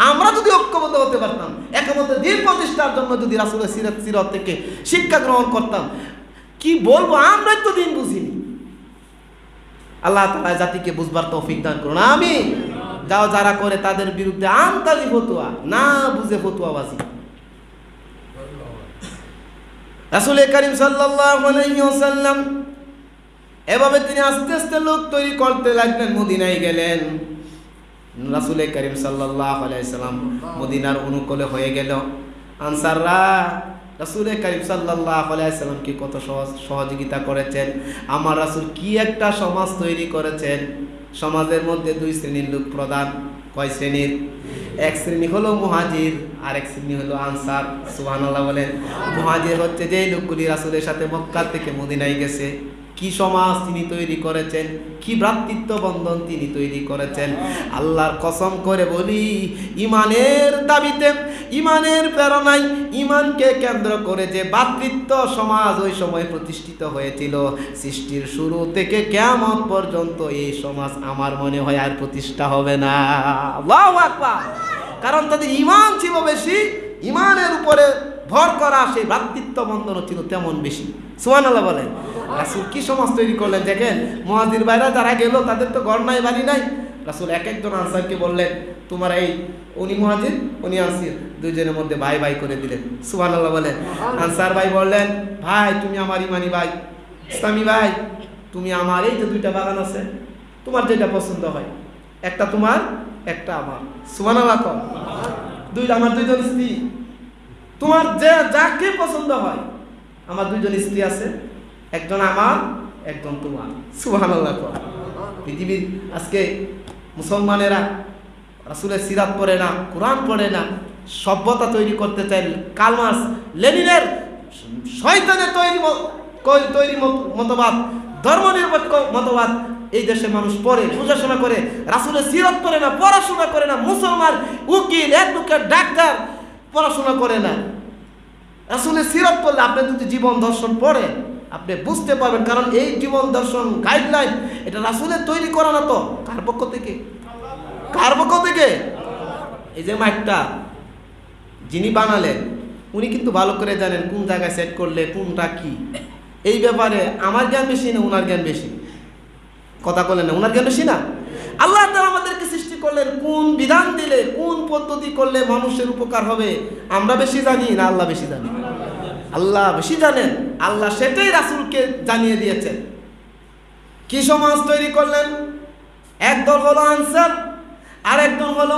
আমরা যদি ঐক্যবদ্ধ হতে পারতাম, একমাত্র দিন প্রতিষ্ঠার জন্য যদি রাসূলের সিরাত থেকে শিক্ষা গ্রহণ করতাম, কি বলবো, আমরাই তো দিন বুঝিনি। আল্লাহ তাআলা জাতিকে বুঝবার তৌফিক দান করুন, আমিন। যারা করে তাদের বিরুদ্ধে আনতালি ফতোয়া, না বুঝে ফতোয়াবাজি। রাসূল করিম সাল্লাল্লাহু আলাইহি ওয়াসাল্লাম এভাবে তিনি আস্তে আস্তে লোক তৈরি করতে লাগলেন। মদিনায় গেলেন, রাসূল করিম সাল্লাল্লাহু আলাইহি সাল্লাম মদিনার অনুকূলে হয়ে গেল। আনসাররা রাসূল করিম সাল্লাল্লাহু আলাইহি সাল্লামকে কত সহযোগিতা করেছেন। আমার রাসূল কি একটা সমাজ তৈরি করেছেন। সমাজের মধ্যে 2 শ্রেণীর লোক প্রধান। কয় শ্রেণীর? এক শ্রেণী হলো মুহাজির, আর এক শ্রেণী হলো আনসার। সুবহানাল্লাহ বলেন। মুহাজির হচ্ছে যে লোকগুলি রাসূলের সাথে মক্কা থেকে মদিনায় গেছে। কি সমাজ তিনি তৈরি করেছেন, কি ভ্রাতৃত্ব বন্ধন তিনি তৈরি করেছেন। আল্লাহর কসম করে বলি, ইমানের দাবিতে, ইমানের প্রেরণায়, ইমানকে কেন্দ্র করে যে ভ্রাতৃত্ব সমাজ ওই সময় প্রতিষ্ঠিত হয়েছিল, সৃষ্টির শুরু থেকে কিয়ামত পর্যন্ত এই সমাজ আমার মনে হয় আর প্রতিষ্ঠা হবে না। আল্লাহু আকবার। কারণ তাদের ইমান ছিল বেশি, ইমানের উপরে ভর করা সেই ভ্রাতৃত্ব বন্ধন ছিল তেমন বেশি। সুবহানাল্লাহ বলেন। রাসূল কি সমাজ তৈরি করলেন দেখেন। মুহাজির ভাইরা যারা গেল, তাদের তো ঘর নাই, বাড়ি নাই, রাসূল এক একজন আনসারকে বললেন, তোমার এই উনি মুহাজির উনি আনসার, দুইজনের মধ্যে ভাই ভাই করে দিলেন। সুবহানাল্লাহ বলেন। আনসার ভাই বললেন, ভাই তুমি আমার ইমানি ভাই, ইসলামী ভাই, তুমি আমার এই যে দুইটা বাগান আছে, তোমার যেটা পছন্দ হয়, একটা তোমার একটা আমার। সুবহানাল্লাহ। দুইটা আমার দুইজন স্ত্রী, তোমার যে যাকে পছন্দ হয়, আমার দুইজন স্ত্রী আছে, একজন আমার একজন তোমার। সুবহানাল্লাহ। পৃথিবীর আজকে মুসলমানেরা রাসূলের সিরাত পড়ে না, কোরআন পড়ে না, সভ্যতা তৈরি করতে চাই কার্ল মার্কস লেনিনের শয়তানের তৈরি মতবাদ, ধর্মনিরপেক্ষ মতবাদ এই দেশে মানুষ পড়ে, পূজাশোনা করে, রাসূলের সিরাত পড়ে না, পড়াশোনা করে না। মুসলমান উকিল, অ্যাডভোকেট, ডাক্তার পড়াশোনা করে না। রাসূলের সিরাত পড়লে আপনি যদি জীবন দর্শন পড়ে আপনি বুঝতে পারবেন, কারণ এই জীবন দর্শন গাইডলাইন এটা রাসূলের তৈরি করা না তো কার পক্ষ থেকে? কার পক্ষ থেকে? এই যে মাইকটা যিনি বানালেন উনি কিন্তু ভালো করে জানেন কোন জায়গায় সেট করলে কোনটা কি। এই ব্যাপারে আমার জ্ঞান বেশি না ওনার জ্ঞান বেশি? কথা বলেন না, ওনার জ্ঞান বেশি না? আল্লাহ তাআলা আমাদেরকে সৃষ্টি করলেন, কোন বিধান দিলে কোন পদ্ধতি করলে মানুষের উপকার হবে আমরা বেশি জানি না আল্লাহ বেশি জানি? আল্লাহ বেশি জানেন। আল্লাহ সেটাই রাসূলকে জানিয়ে দিয়েছেন। কি সমাজ তৈরি করলেন? একদল হলো আনসার আর একদল হলো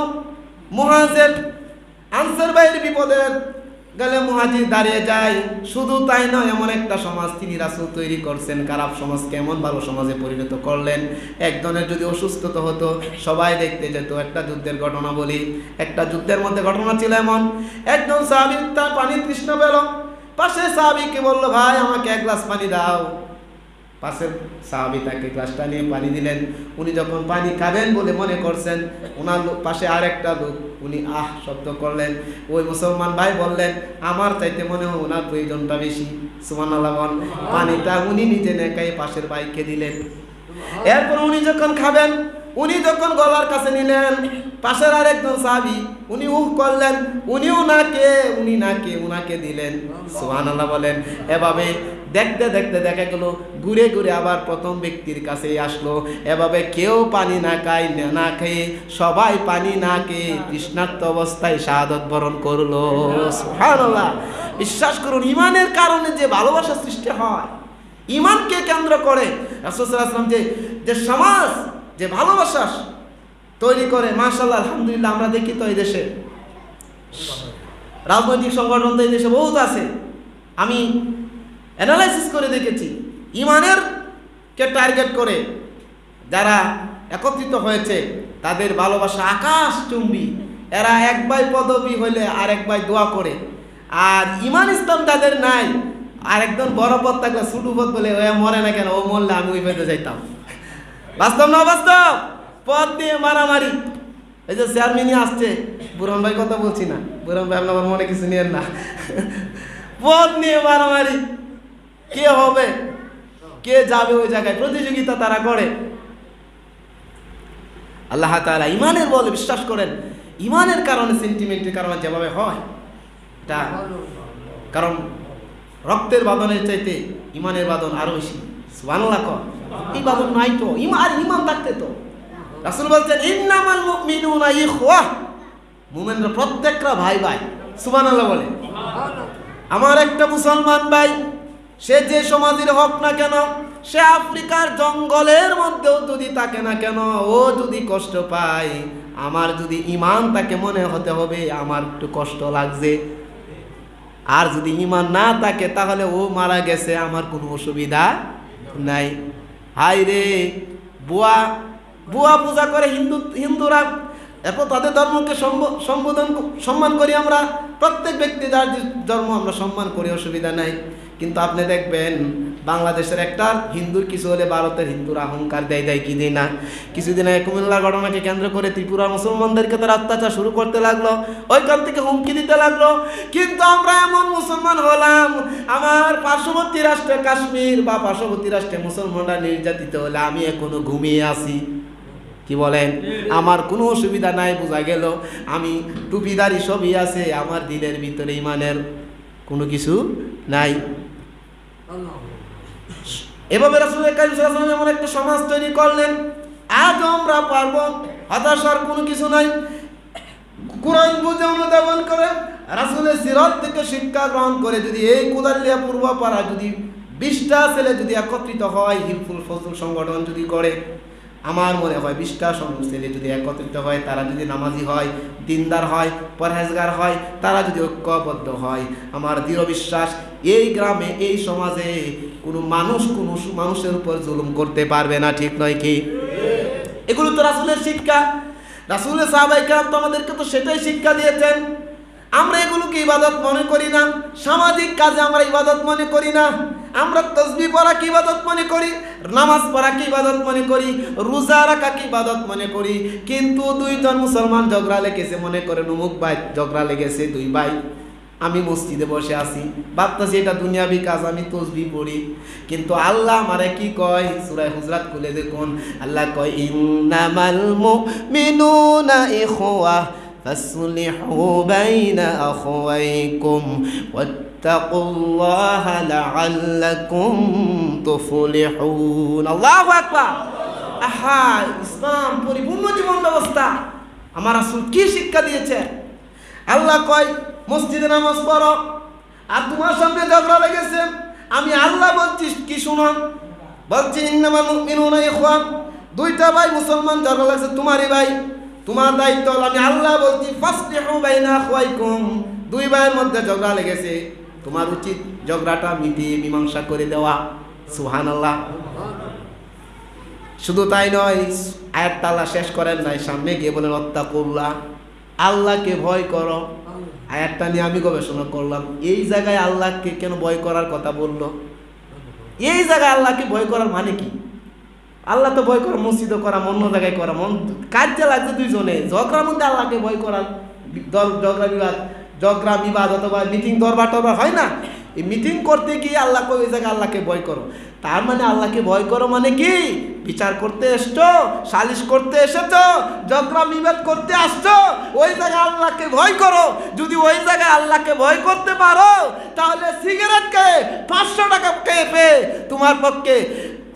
মুহাজির। আনসার ভাইয়ের বিপদে গেলে মুহাজির দাঁড়িয়ে যায়। শুধু তাই নয়, এমন একটা সমাজ তিনি রাসূল তৈরি করছেন, খারাপ সমাজকে এমন ভালো সমাজে পরিণত করলেন। একজনের যদি অসুস্থতা হতো সবাই দেখতে যেত। একটা যুদ্ধের ঘটনা বলি, একটা যুদ্ধের মধ্যে ঘটনা ছিল এমন, একজন সাহাবী তার পানির তৃষ্ণা পেল, পাশে সাহাবীকে বলল, ভাই আমাকে এক গ্লাস পানি দাও। পাশের সাহাবী তাকে গ্লাসটা নিয়ে পানি দিলেন। উনি যখন পানি খাবেন বলে মনে করছেন, ওনার পাশে আরেকটা লোক উনি আহ শব্দ করলেন। ওই মুসলমান ভাই বললেন, আমার চাইতে মনে হয় ওনার প্রয়োজনটা বেশি। সুবহানাল্লাহ। পানিটা উনি নিজে নেকাই পাশের ভাইকে দিলেন। এরপর উনি যখন খাবেন, উনি যখন গলার কাছে নিলেন, পাশের আরেকজন সাহাবী উনি উহ করলেন, উনিও নাকে উনি নাকে উনাকে দিলেন। সুবহানাল্লাহ বলেন। এভাবে দেখতে দেখতে দেখা গেল ঘুরে ঘুরে আবার প্রথম ব্যক্তির কাছেই আসলো। এভাবে কেউ পানি না খায় না খেয়ে সবাই পানি না খেয়ে তৃষ্ণার্ত অবস্থায় শাহাদত বরণ করলো। সুবহানাল্লাহ। বিশ্বাস করুন, ইমানের কারণে যে ভালোবাসা সৃষ্টি হয়, ইমানকে কেন্দ্র করে রাসূল সাল্লাল্লাহু আলাইহি ওয়াসাল্লাম যে সমাজ যে ভালোবাসা তৈরি করে, মাশাআল্লাহ আলহামদুলিল্লাহ আমরা দেখি তো এই দেশে রাজনৈতিক সংগঠন তো এই দেশে বহুত আছে। আমি অ্যানালাইসিস করে দেখেছি, ইমানের কে টার্গেট করে যারা একত্রিত হয়েছে তাদের ভালোবাসা আকাশ চুম্বি। এরা এক ভাই পদবী হইলে আর এক ভাই দোয়া করে। আর ইমান ইসলাম যাদের নাই, আর একজন বড় পদ থাকলে ছোট পদ বলে ও মরে না কেন, ও মরলে আমি ওই পেতে যাইতাম। বাস্তব না বাস্তব? পদ দিয়ে মারামারি। এই যে চেয়ারম্যানই আসছে, বুরহান ভাই কথা বলছি না, বুরহান ভাই আপনার মনে কিছু নিয়েন না। পদ নিয়ে মারামারি, কে হবে কে যাবে ওই জায়গায় প্রতিযোগিতা তারা করে। আল্লাহ তাআলা ইমানের বলে বিশ্বাস করেন, ইমানের কারণে সেন্টিমেন্টের কারণে যেভাবে হয় এটা, কারণ রক্তের বাঁধনের চাইতে ইমানের বাঁধন আরো বেশি। সুবহানাল্লাহ। এই বাঁধন নাই তো, ইমান থাকতে তো রাসূল বলছেন, ইন্নামাল মুমিনুনা ইখওয়া, মুমিনরা প্রত্যেকটা ভাই ভাই। সুবহানাল্লাহ বলে। আমার একটা মুসলমান ভাই, সে যে সমাজের হোক না কেন, সে আফ্রিকার জঙ্গলের মধ্যেও যদি থাকে না কেন, ও যদি কষ্ট পায়, আমার যদি ইমান তাকে মনে হতে হবে আমার একটু কষ্ট লাগছে। আর যদি ইমান না থাকে তাহলে ও মারা গেছে, আমার কোনো অসুবিধা নাই। হাই রে, বুয়া পূজা করে হিন্দুরা, এরপর তাদের ধর্মকে সম্মান করি আমরা। প্রত্যেক ব্যক্তি যার ধর্ম আমরা সম্মান করি, অসুবিধা নাই। কিন্তু আপনি দেখবেন বাংলাদেশের একটা হিন্দুর কিছু হলে ভারতের হিন্দুরা অহংকার দেয় কি দেয় না। কিছুদিন আগে কুমিল্লার ঘটনাকে কেন্দ্র করে ত্রিপুরার মুসলমানদেরকে তারা অত্যাচার শুরু করতে লাগলো, ওইখান থেকে হুমকি দিতে লাগলো। কিন্তু আমরা এমন মুসলমান হলাম, আমার পার্শ্ববর্তী রাষ্ট্রে কাশ্মীর বা পার্শ্ববর্তী রাষ্ট্রে মুসলমানরা নির্যাতিত হলে আমি এখনো ঘুমিয়ে আছি। কি বলেন? আমার কোনো অসুবিধা নাই, বোঝা গেল আমি টুপিদারি সবই আছে, আমার দিলের ভিতরে ইমানের কোনো কিছু নাই। এভাবে রাসূল কারীম সাল্লাল্লাহু আলাইহি ওয়াসাল্লাম এমন একটা সমাজ তৈরি করলেন। আজ আমরা পারবো হতাশার কোনো কিছু নাই। কোরআন বুঝে অনুধাবন করে রাসূলের সিরাত থেকে শিক্ষা গ্রহণ করে যদি এই কুদালিয়া পূর্বপাড়া যদি 20টা ছেলে যদি একত্রিত হয়, হিলফুল ফজল সংগঠন যদি করে, আমার মনে হয় 20টা ছেলে যদি একত্রিত হয়, তারা যদি নামাজি হয়, দিনদার হয়, পরহেজগার হয়, তারা যদি ঐক্যবদ্ধ হয়, আমার দৃঢ় বিশ্বাস এই গ্রামে এই সমাজে কোনো মানুষের উপর জুলুম করতে পারবে না। ঠিক নয় কি? এগুলো তো রাসূলের শিক্ষা। রাসূলের সাহাবায়ে কেরাম তো আমাদেরকে তো সেটাই শিক্ষা দিয়েছেন। আমরা এগুলোকে ইবাদত মনে করি না, সামাজিক কাজে আমরা ইবাদত মনে করি না। আমরা তাসবিহ পড়া কি ইবাদত মনে করি, নামাজ পড়া কি ইবাদত মনে করি, রোজা রাখা কি ইবাদত মনে করি। কিন্তু দুইজন মুসলমান ঝগড়া লেগেছে, মনে করেন অমুক ভাই ঝগড়া লেগেছে, দুই ভাই, আমি মসজিদে বসে আছি, ভাবতেছি এটা দুনিয়াবি কাজ, আমি তাসবিহ পড়ি। কিন্তু আল্লাহ আমারে কি কয়, সূরা হুজরাত খুলে দেখুন, আল্লাহ কয় ইন্নামাল মুমিনুনা ইখওয়া ফাসলিহু বাইনা আখওয়াইকুম ওয়াত্তাকুল্লাহা লাআল্লাকুম তুফলিহুন। আল্লাহু আকবার। আহা, ইসলাম পরিপূর্ণ জীবন ব্যবস্থা। আমার রাসূল কি শিক্ষা দিয়েছে। আল্লাহ কয় মসজিদে নামাজ পড়ো, আর তোমার সামনে ঝগড়া লেগেছে, আমি আল্লাহ বলছি কি শুনো, বলছি ইন্নামাল মুমিনুনা ইখওয়া, দুইটা ভাই মুসলমান ঝগড়া লাগছে, তোমারই ভাই, তোমার দায়িত্ব হলো, আমি আল্লাহ বলছি ফাসলিহু বাইনা আখওয়াইকুম, দুই ভাইয়ের মধ্যে ঝগড়া লেগেছে, তোমার উচিত ঝগড়াটা মিটিয়ে মীমাংসা করে দেওয়া। সুবহানাল্লাহ। শুধু তাই নয়, আয়াতটা আল্লাহ শেষ করেন নাই, সামনে গিয়ে বলেন ওয়াত্তাকুল্লাহ, আল্লাহকে ভয় করো। আয়াতটা নিয়ে আমি গবেষণা করলাম, এই জায়গায় আল্লাহকে কেন ভয় করার কথা বললো, এই জায়গায় আল্লাহকে ভয় করার মানে কি? আল্লাহ তো ভয় করা মসজিদে করা, অন্য জায়গায় করা, মন কাজে লাগছে দুইজনে, ঝগড়ার মধ্যে আল্লাহকে ভয় করার, ঝগড়া বিবাদ অথবা মিটিং দরবার টরবার হয় না, এই মিটিং করতে গিয়ে আল্লাহকে ওই জায়গায় আল্লাহকে ভয় করো। তার মানে আল্লাহকে ভয় করো মানে কি? বিচার করতে এসছো, সালিশ করতে এসেছো, ঝগড়া বিবাদ করতে আসছো, ওই জায়গায় আল্লাহকে ভয় করো। যদি ওই জায়গায় আল্লাহকে ভয় করতে পারো, তাহলে সিগারেট খেয়ে 500 টাকা খেয়ে তোমার পক্ষে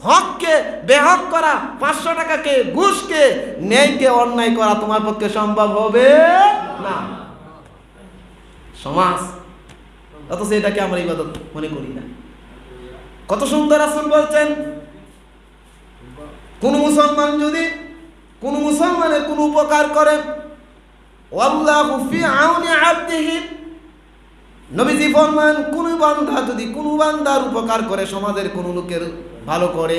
হককে বেহক করা, 500 টাকাকে ঘুষকে ন্যায়কে অন্যায় করা তোমার পক্ষে সম্ভব হবে না। সমাজ, অথচ এটাকে আমরা ইবাদত মনে করি না। কত সুন্দর রাসূল বলছেন, কোন মুসলমান যদি কোন মুসলমানের কোন উপকার করে, ওয়াল্লাহু ফি আউনি আবদিহি, নবীজি ফরমান কোন বান্দা যদি কোন বান্দার উপকার করে, সমাজের কোন লোকের ভালো করে,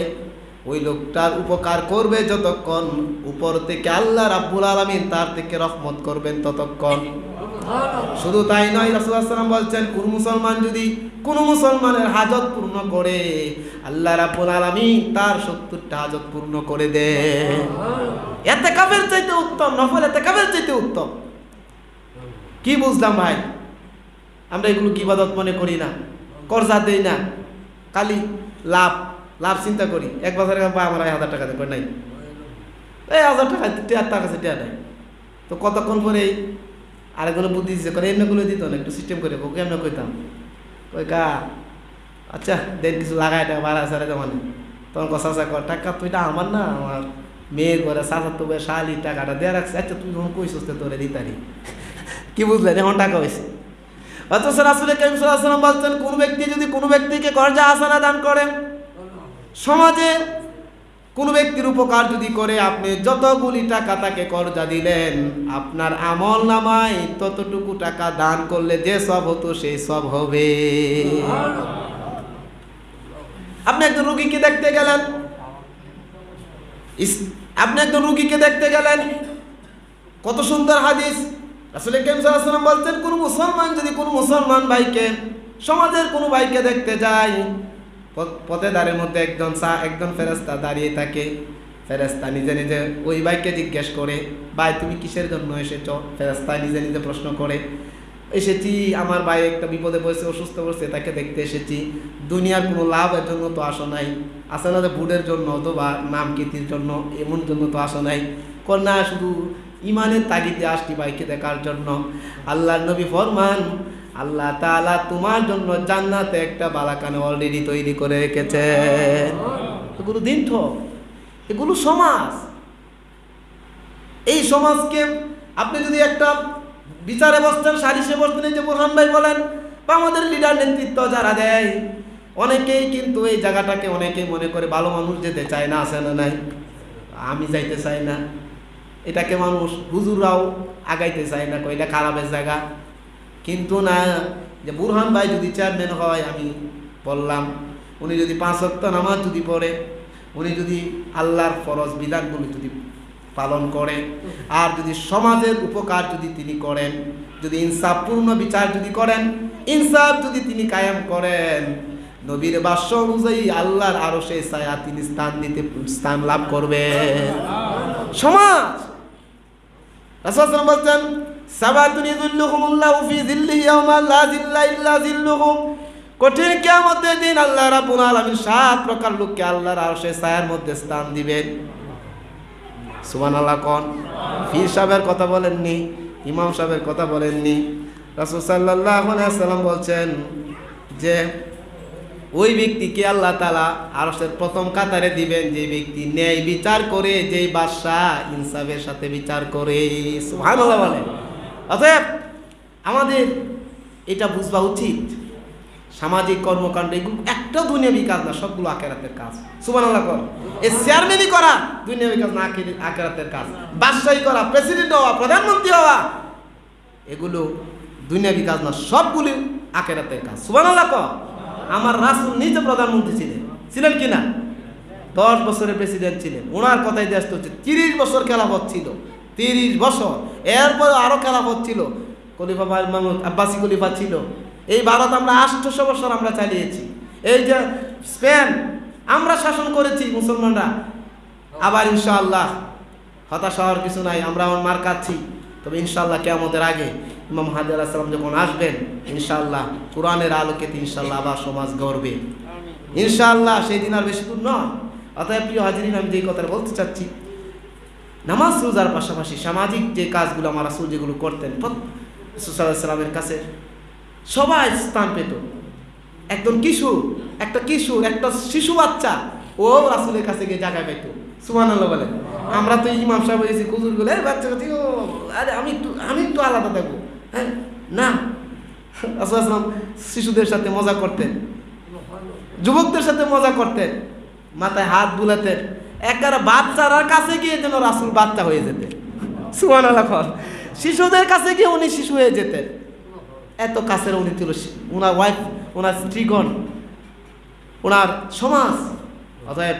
ওই লোকটার উপকার করবে যতক্ষণ উপর থেকে আল্লাহ রাব্বুল আলামিন তার থেকে রহমত করবেন ততক্ষণ। শুধু তাই নয়, রাসূলুল্লাহ সাল্লাল্লাহু আলাইহি ওয়াসাল্লাম বলছেন কোন মুসলমান যদি কোন মুসলমানের হাজত পূর্ণ করে, আল্লাহ রাব্বুল আলামিন তার 70টা হাজত পূর্ণ করে দেন। ইতিকাফের চাইতে উত্তম, নফল ইতিকাফের চাইতে উত্তম। কি বুঝলাম ভাই? আমরা এগুলো কি ইবাদত মনে করি না, কর্জা দেই না, খালি লাভ চিন্তা করি। এক বছরের আমার 1000 টাকা দেয় নাই, এই 1000 টাকা তার কাছে টিয়া নেই, তো কতক্ষণ পরে আরেকগুলো বুদ্ধি দিচ্ছে করে এমনিগুলো দিত না, একটু সিস্টেম করে ওকে আমরা কইতাম, ওই কা আচ্ছা দেন কিছু লাগাই টাকা বাড়া সারে মানে, তখন কষা কর টাকা তো এটা আমার না, আমার মেয়ের ঘরে চাচা তো শালি টাকাটা দেওয়া রাখছে, আচ্ছা তুই যখন কইছিস তোরে দিতারি। কি বুঝলেন? এখন টাকা হয়েছে। অথচ রাসূল কারীম সাল্লাল্লাহু আলাইহি ওয়াসাল্লাম বলছেন কোন ব্যক্তি যদি কোনো ব্যক্তিকে কর্জা হাসানা দান করে, সমাজে কোন ব্যক্তির উপকার যদি করে, আপনি যতগুলি টাকা তাকে কর্জা দিলেন, আপনার আমল নামায় ততটুকু টাকা দান করলে যে সব হতো সেই সব হবে। আপনি একজন রোগীকে দেখতে গেলেন, কত সুন্দর হাদিস, রাসূল কারীম সাল্লাল্লাহু আলাইহি ওয়াসাল্লাম বলছেন কোন মুসলমান যদি কোন মুসলমান ভাইকে, সমাজের কোন ভাইকে দেখতে যায়, পথে দ্বারের মধ্যে একজন ফেরেশতা দাঁড়িয়ে থাকে, ফেরেশতা নিজে নিজে ওই ভাইকে জিজ্ঞেস করে, ভাই তুমি কিসের জন্য এসেছো? ফেরেশতা নিজে নিজে প্রশ্ন করে, এসেছি আমার ভাই একটা বিপদে পড়েছে, অসুস্থ পড়ছে, তাকে দেখতে এসেছি, দুনিয়ার কোনো লাভের জন্য তো আসো নাই, আসলে বুড়ের জন্য অথবা নাম কীর্তির জন্য এমন জন্য তো আসো নাই, না শুধু ইমানের তাগিদে আসছি ভাইকে দেখার জন্য। আল্লাহর নবী ফরমান আল্লাহ তাআলা তোমার জন্য জান্নাতে একটা বালাখানা অলরেডি তৈরি করে রেখেছে। এগুলো দিন তো, এগুলো সমাজ। এই সমাজকে আপনি যদি একটা বিচারে বসতেন, সালিশে বসতেন, এই যে বোরহান ভাই বলেন বা আমাদের লিডার নেতৃত্ব যারা দেয়, অনেকেই কিন্তু এই জায়গাটাকে অনেকেই মনে করে ভালো মানুষ যেতে চায় না, আছে না নাই? আমি যাইতে চাই না, এটাকে মানুষ হুজুররাও আগাইতে চায় না, এটা খারাপের জায়গা। কিন্তু না, যে বোরহান ভাই যদি চেয়ারম্যান হয়, আমি বললাম উনি যদি 5 ওয়াক্ত নামাজ যদি পড়ে, উনি যদি আল্লাহর ফরজ বিধানগুলি যদি পালন করে, আর যদি সমাজের উপকার যদি তিনি করেন, যদি ইনসাফপূর্ণ বিচার যদি করেন, ইনসাফ যদি তিনি কায়েম করেন, নবীর বাক্য অনুযায়ী আল্লাহর আরশে ছায়া তিনি স্থান লাভ করবেন। সমাজ রাসূল সাল্লাল্লাহু আলাইহি ওয়াসাল্লাম বলছেন, সাবাতুন ইযিল্লুহুমুল্লাহু ফি যিল্লিহি ইয়াওমা লা যিল্লা ইল্লা যিল্লুহু। কঠিন কিয়ামতের দিন আল্লাহ রাব্বুল আলামিন 7 প্রকার লোককে আল্লাহর আরশে ছায়ার মধ্যে স্থান দিবেন। সুবহানাল্লাহ। কোন পীর সাহেবের কথা বলেননি, ইমাম সাহেবের কথা বলেননি। রাসূল সাল্লাল্লাহু আলাইহি ওয়াসাল্লাম বলছেন যে ওই ব্যক্তিকে আল্লাহ তাআলা আরশের প্রথম কাতারে দিবেন যে ব্যক্তি ন্যায় বিচার করে, যেই বাদশা ইনসাফের সাথে বিচার করে। সুবহানাল্লাহ বলেন। অতএব আমাদের এটা বুঝবা উচিত, সামাজিক কর্মকাণ্ড এগুলো একটা দুনিয়াবি কাজ না, সবগুলো আখিরাতের কাজ। সুবহানাল্লাহ। কর এই চেয়ারম্যানই করা দুনিয়াবি কাজ না, আখিরাতের কাজ। বাদশাহী করা, প্রেসিডেন্ট হওয়া, প্রধানমন্ত্রী হওয়া, এগুলো দুনিয়াবি কাজ না, সবগুলো আখিরাতের কাজ। সুবহানাল্লাহ। কর আমার রাসূল নিজে প্রধানমন্ত্রী ছিলেন কিনা? 10 বছরের প্রেসিডেন্ট ছিলেন। ওনার কথাই দেশ হচ্ছে 30 বছর খেলাফত ছিল, 30 বছর। এরপর আরো খেলাফত ছিল, খলিফা মামুন আব্বাসী খলিফা ছিল। এই ভারত আমরা 800 বছর আমরা চালিয়েছি। এই যে স্পেন আমরা শাসন করেছি মুসলমানরা। আবার ইনশাআল্লাহ হতাশ হওয়ার কিছু নাই, আমরা মার খাচ্ছি, তবে ইনশাআল্লাহ কিয়ামতের আগে ইমাম মাহদী আলাইহিস সালাম যখন আসবেন, ইনশাআল্লাহ কোরআনের আলোকে ইনশাআল্লাহ আবার সমাজ গড়বে ইনশাআল্লাহ। সেই দিন আর বেশি দূর নয়। অতএব প্রিয় হাজিরিন, আমি যেই কথাটা বলতে চাচ্ছি, নামাজ রোজার পাশাপাশি সামাজিক যে কাজগুলো আমার রাসূল যেগুলো করতেন, রাসূল সাল্লাল্লাহু আলাইহি ওয়াসাল্লামের কাছে সবাই স্থান পেত। একজন কিশোর, একটা শিশু বাচ্চা, ও রাসূলের কাছে গিয়ে জায়গা পেত। সুবহানাল্লাহ বলেন। আমরা তো ইমাম সাহেব হয়েছি, হুজুরগুলো বাচ্চা কাছে, আরে আমি একটু আলাদা থাকবো। হ্যাঁ না, রাসূল সাল্লাল্লাহু আলাইহি ওয়াসাল্লাম শিশুদের সাথে মজা করতেন, যুবকদের সাথে মজা করতেন, মাথায় হাত বুলাতেন। একবার বাচ্চার কাছে গিয়ে যেন রাসূল বাচ্চা হয়ে যেতেন। সুবহানাল্লাহ। শিশুদের কাছে গিয়ে উনি শিশু হয়ে যেতেন, এত কাছের উনি ছিল। ওনার ওয়াইফ, ওনার স্ত্রীগণ, ওনার সমাজ। অতএব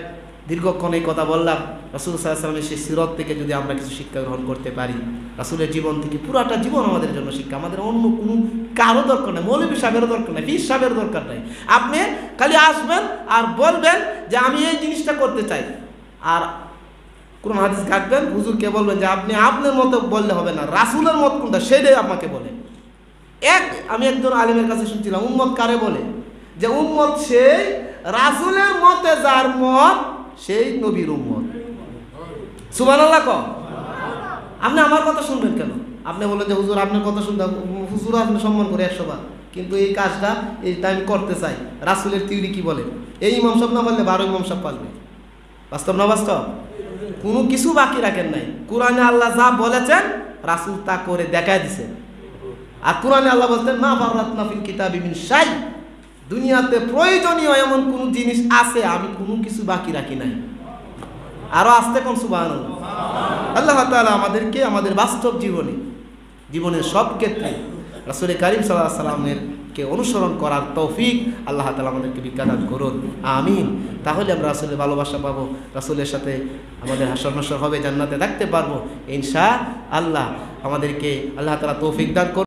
দীর্ঘক্ষণ এই কথা বললাম, রাসূল সাল্লাল্লাহু আলাইহি ওয়াসাল্লামের সেই সিরত থেকে যদি আমরা কিছু শিক্ষা গ্রহণ করতে পারি, রাসূলের জীবন থেকে, পুরাটা জীবন আমাদের জন্য শিক্ষা। আমাদের অন্য কোনো কারো দরকার নেই, মৌলভী সাহেবেরও দরকার নেই, পীর সাহেবের দরকার নেই। আপনি খালি আসবেন আর বলবেন যে আমি এই জিনিসটা করতে চাই, আর কোন হাদিস ঘাটবেন, হুজুরকে বলবেন যে আপনি আপনার মতো বললে হবে না, রাসূলের মত কোনটা সেটাই আমাকে বলেন। আমি একজন আলেমের কাছে শুনছিলাম, উম্মত কারে বলে? যে উম্মত সেই রাসূলের মতে যার মত, সেই নবীর উম্মত। সুবহানাল্লাহ। কও আপনি আমার কথা শুনবেন কেন? আপনি বলেন যে হুজুর আপনার কথা শুনতে, হুজুর আপনি সম্মান করে 100 বার, কিন্তু এই কাজটা এইটা আমি করতে চাই। রাসূলের থিওরি কি বলে? এই ইমাম সাহেব না বললে 12 ইমাম সাহেব পারবে। বাস্তব না বাস্তব? কোনো কিছু বাকি রাখেন নাই। কোরআনে আল্লাহ যা বলেছেন রাসূল তা করে দেখায় দিয়েছেন। আর কোরআনে আল্লাহ বলতেন, মা ফাররাতনা ফিল কিতাবি মিন শাই, দুনিয়াতে প্রয়োজনীয় এমন কোন জিনিস আছে আমি কোনো কিছু বাকি রাখি নাই। আরো আসতে কোন সুবহানাল্লাহ। আল্লাহ তাআলা আমাদেরকে আমাদের বাস্তব জীবনের সব ক্ষেত্রে রাসূল কারীম সাল্লাল্লাহু আলাইহি ওয়াসাল্লামের কে অনুসরণ করার তৌফিক আল্লাহ তাআলা আমাদেরকে বিজ্ঞান করুন, আমিন। তাহলে আমরা রাসূলের ভালোবাসা পাবো, রাসূলের সাথে আমাদের হাসর নাসর হবে, জান্নাতে থাকতে পারবো ইনশাআল্লাহ। আমাদেরকে আল্লাহ তাআলা তৌফিক দান করুন।